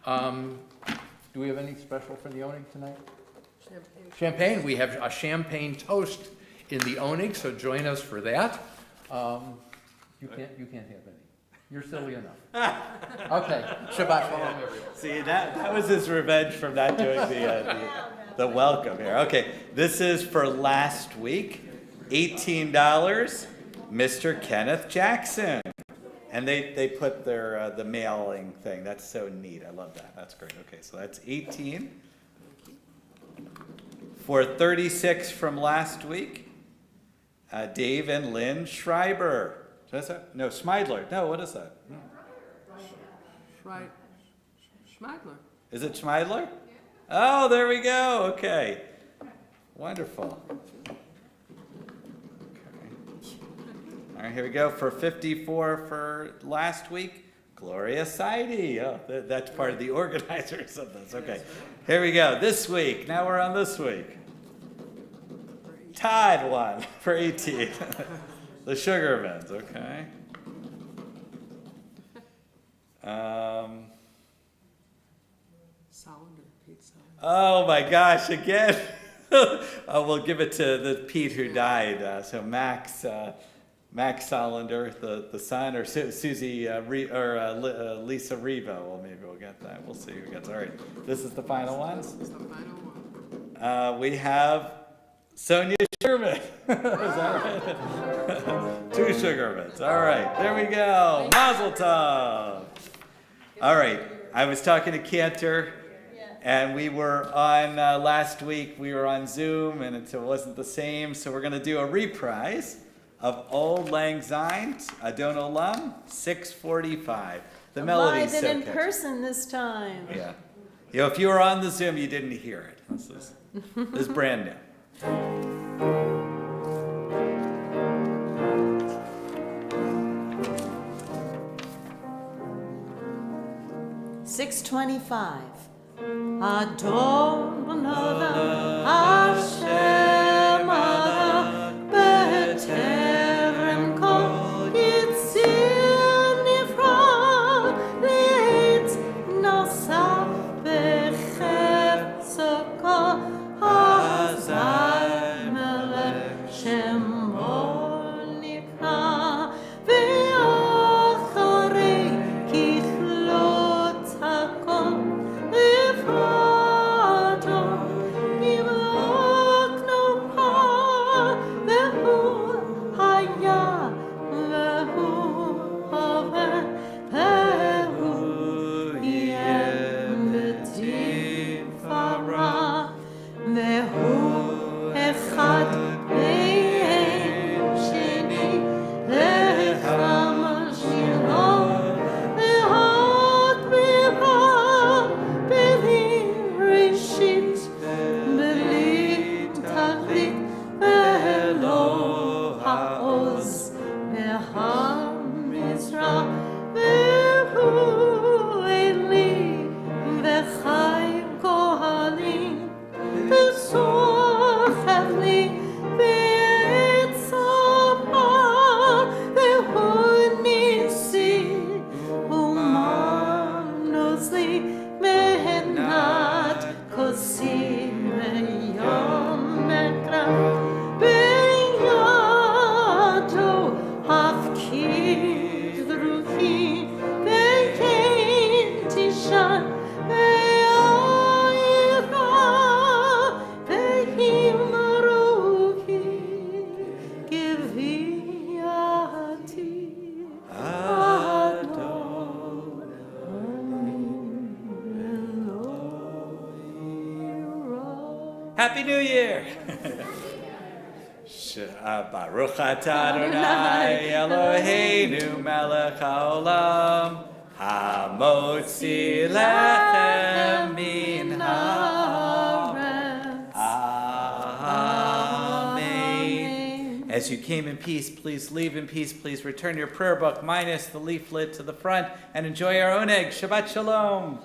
Do we have any special for the Onig tonight? Champagne. We have a champagne toast in the Onig, so join us for that. You can't have any. You're silly enough. Okay, Shabbat Shalom, everyone. See, that was his revenge from not doing the welcome here. Okay, this is for last week, $18, Mr. Kenneth Jackson. And they put their the mailing thing. That's so neat. I love that. That's great. Okay, so that's 18. For 36 from last week, Dave and Lynn Schreiber. No, Schmeidler. No, what is that? Schmeidler. Is it Schmeidler? Oh, there we go. Okay. Wonderful. Okay. All right, here we go. For 54 for last week, Gloria Seide. Oh, that's part of the organizers of this. Okay. Here we go. This week. Now we're on this week. Todd won for 18. The Sugarmans, okay. Pete Salander. Oh my gosh, again. We'll give it to the Pete who died. So Max Salander, the son, or Susie Lisa Revo. Well, maybe we'll get that. We'll see who gets. All right, this is the final one. This is the final one. We have Sonia Sugarman. Is that right? 2 Sugarmans. All right, there we go. Mazel tov. All right, I was talking to Cantor, and we were on last week. We were on Zoom, and it wasn't the same. So we're going to do a reprise of Old Lang Syne, Adon Olam, 6:45. The melody's Live so and in catchy. person this time. Yeah. If you were on the Zoom, you didn't hear it. This is brand new. 6:25. Adon Hashem beterem kol yitzir nifra Happy New Year. Baruch atah Adonai Eloheinu melech haolam hamotzi lechem min haaretz. Amen. As you came in peace, please leave in peace. Please return your prayer book minus the leaflet to the front and enjoy our own egg. Shabbat shalom.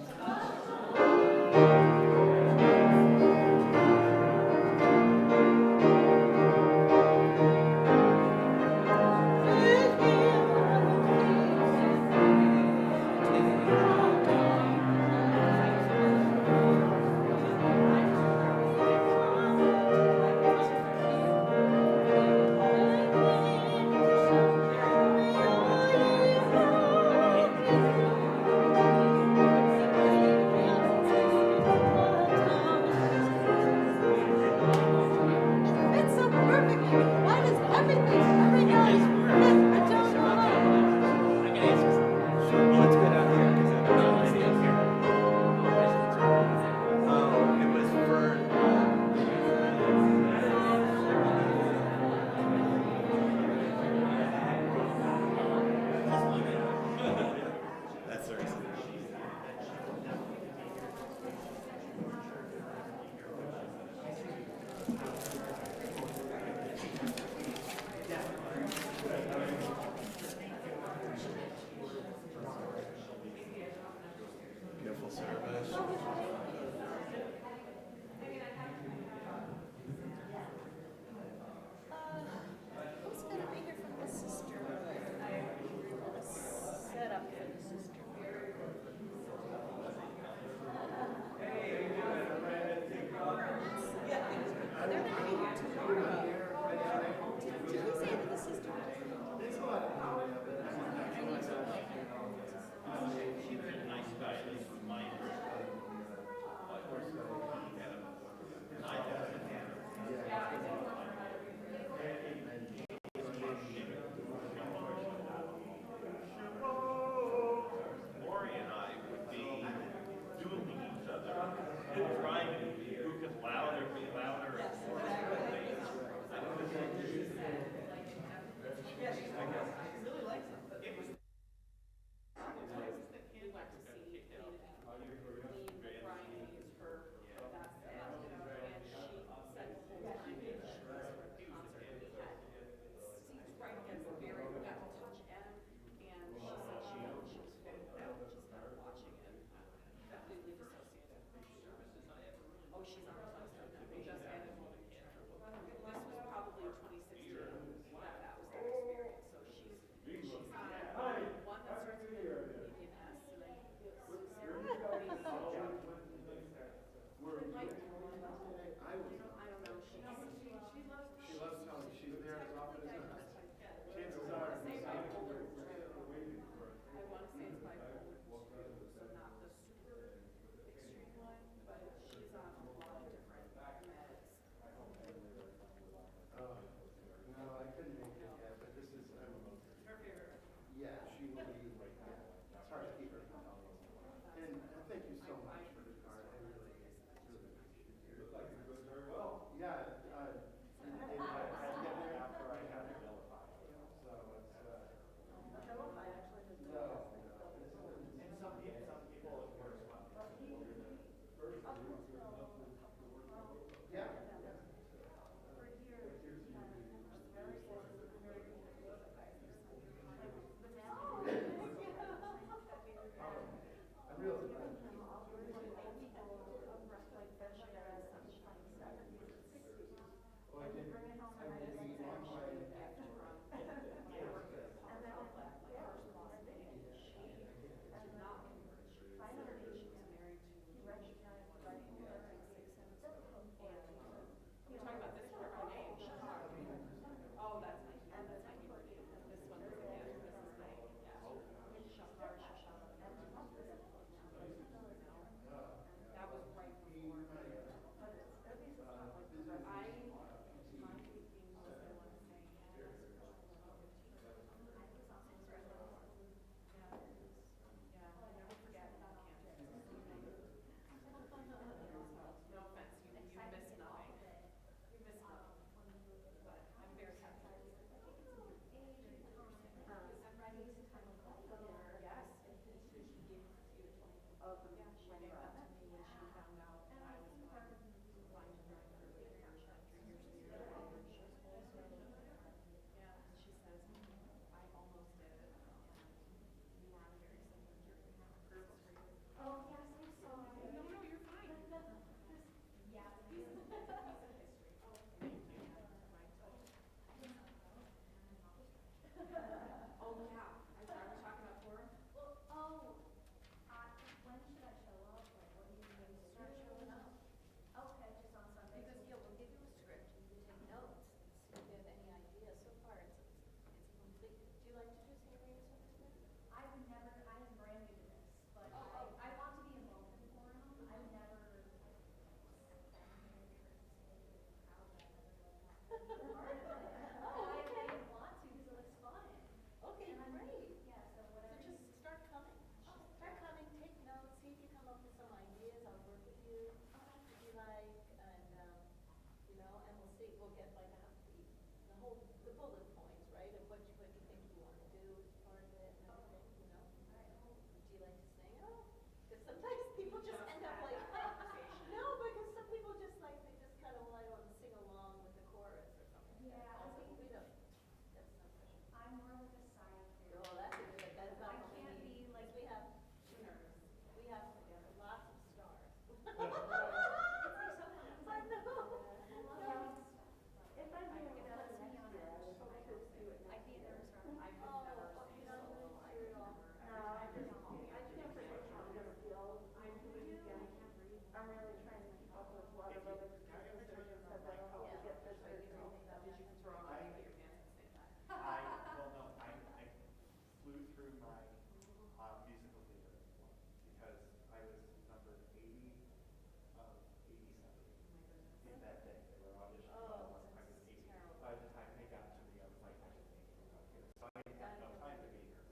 that day. They were auditioning. Oh, I was that's 80. terrible. By the time they got to me, I was like 19 from up here. So I didn't have enough time to be here.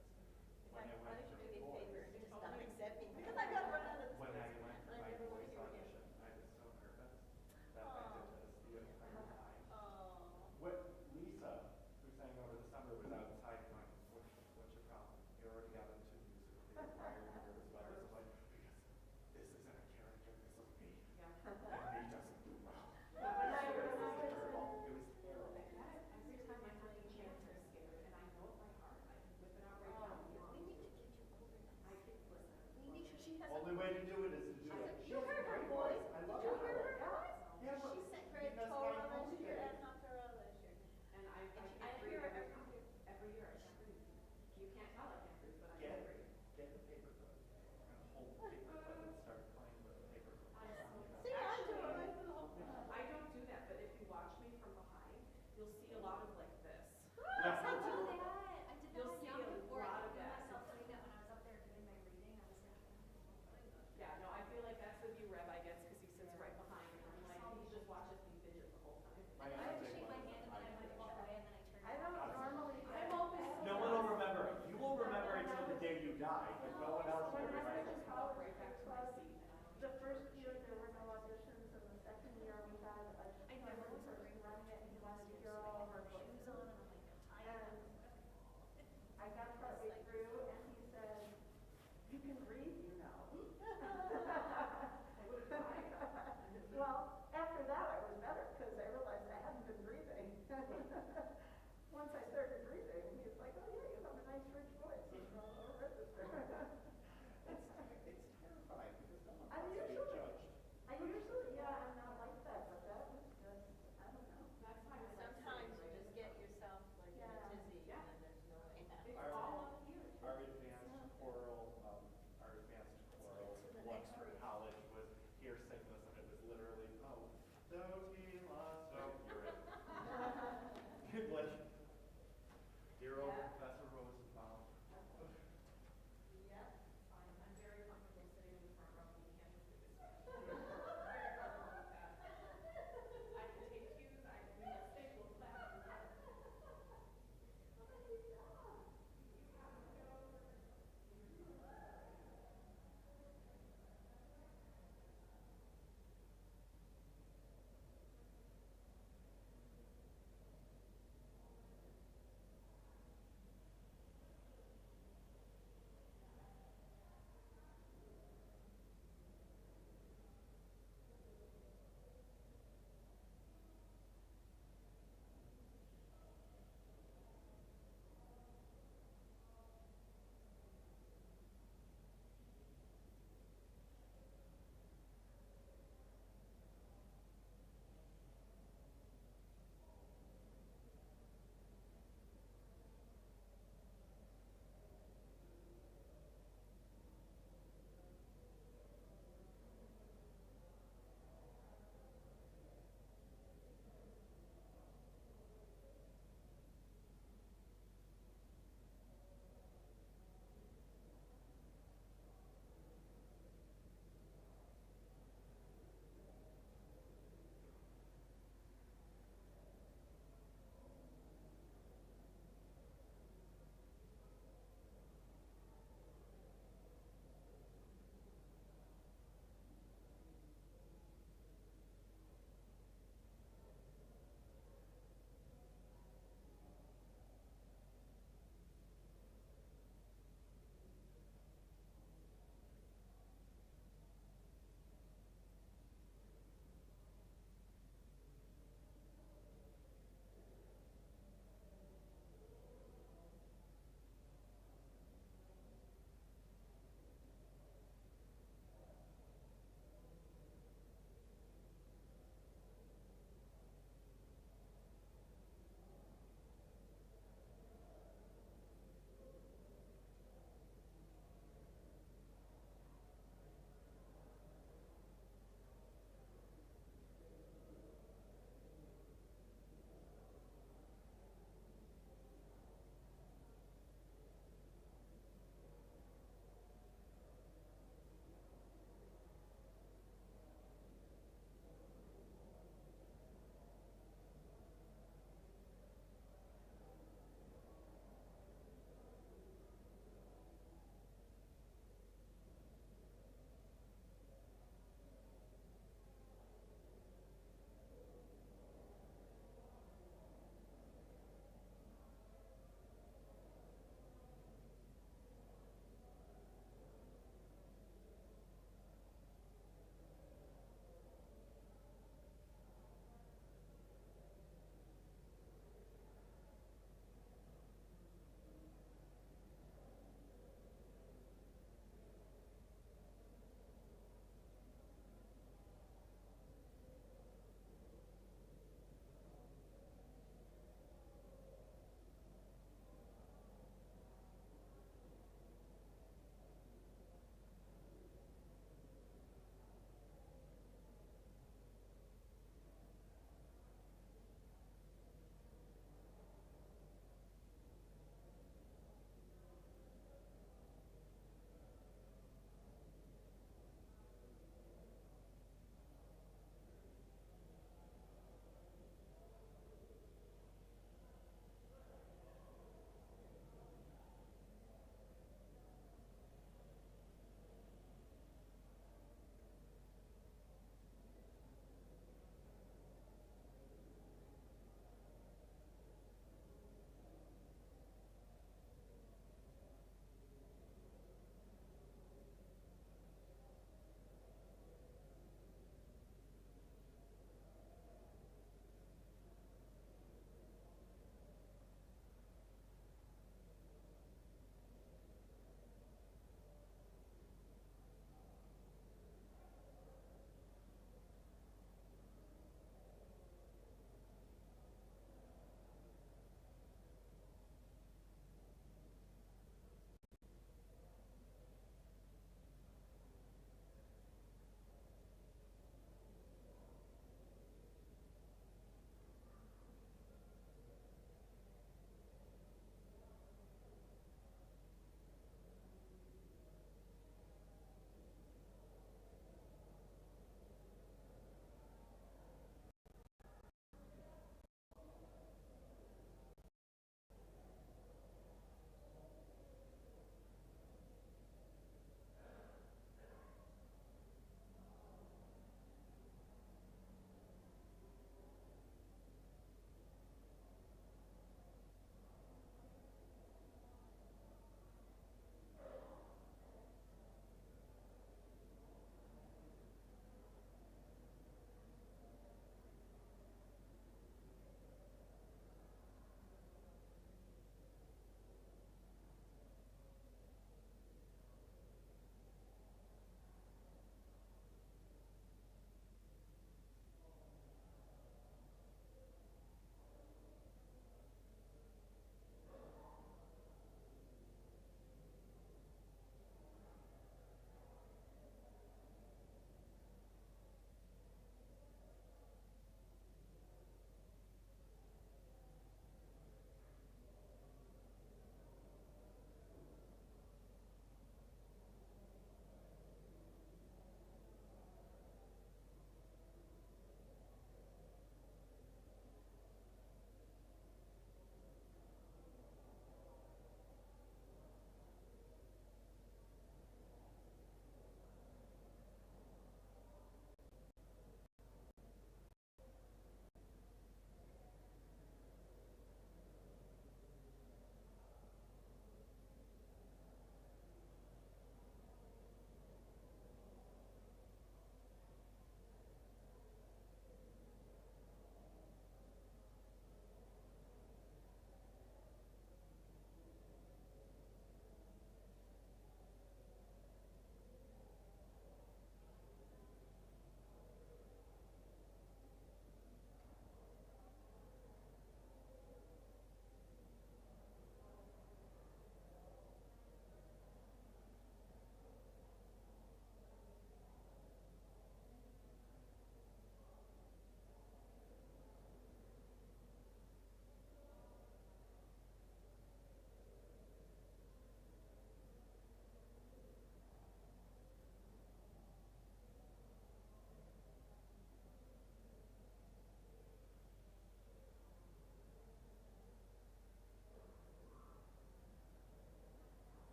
When I Why went don't for you do the me a boys, favor and just not accept me? Because I gotta run out of this. when I went for And I my never voice want to hear audition, I was so nervous that I did this the entire time. Oh. What Lisa, who sang over the summer, was outside going, what's your problem? You already got into music theater prior to yours. So I was like, because this isn't a character, this is me. Yeah. And he doesn't do well. When I It was was terrible. It was terrible. Every time I have to chant or scared, and I know it by heart, I can whip it out right now. We need to get you over I can listen. We need to, she has Only way to do it is to do it. You heard her voice. I Did love you her. hear her voice? Yeah, but She sent Greg because Torah I this year posted. and not Torah this year. And I And she- can't I breathe hear every her. time. Every year I can't breathe. You can't tell I can't breathe, but I Get, can't breathe. get the paper clip. And hold the paper clip and start playing with the paper clip. See, I do it right for the whole time. I don't do that, but if you watch me from behind, you'll see a lot of like this. Yeah. I do that. I did You'll that see young a before. lot I of could feel that. myself doing that when I was up there doing my reading. I was like, Yeah, no, I feel like that's with you, Rev, I guess, because he sits right behind me. I'm like, he just watches me fidget the whole time. My I would fiance shake my went, hand and then I went to walk away and then I turned. I don't normally. I'm always. no one will remember it. You will remember it till the day you die, but no one else will I remember just it. walk right back to my seat and I don't. The first year there were no auditions.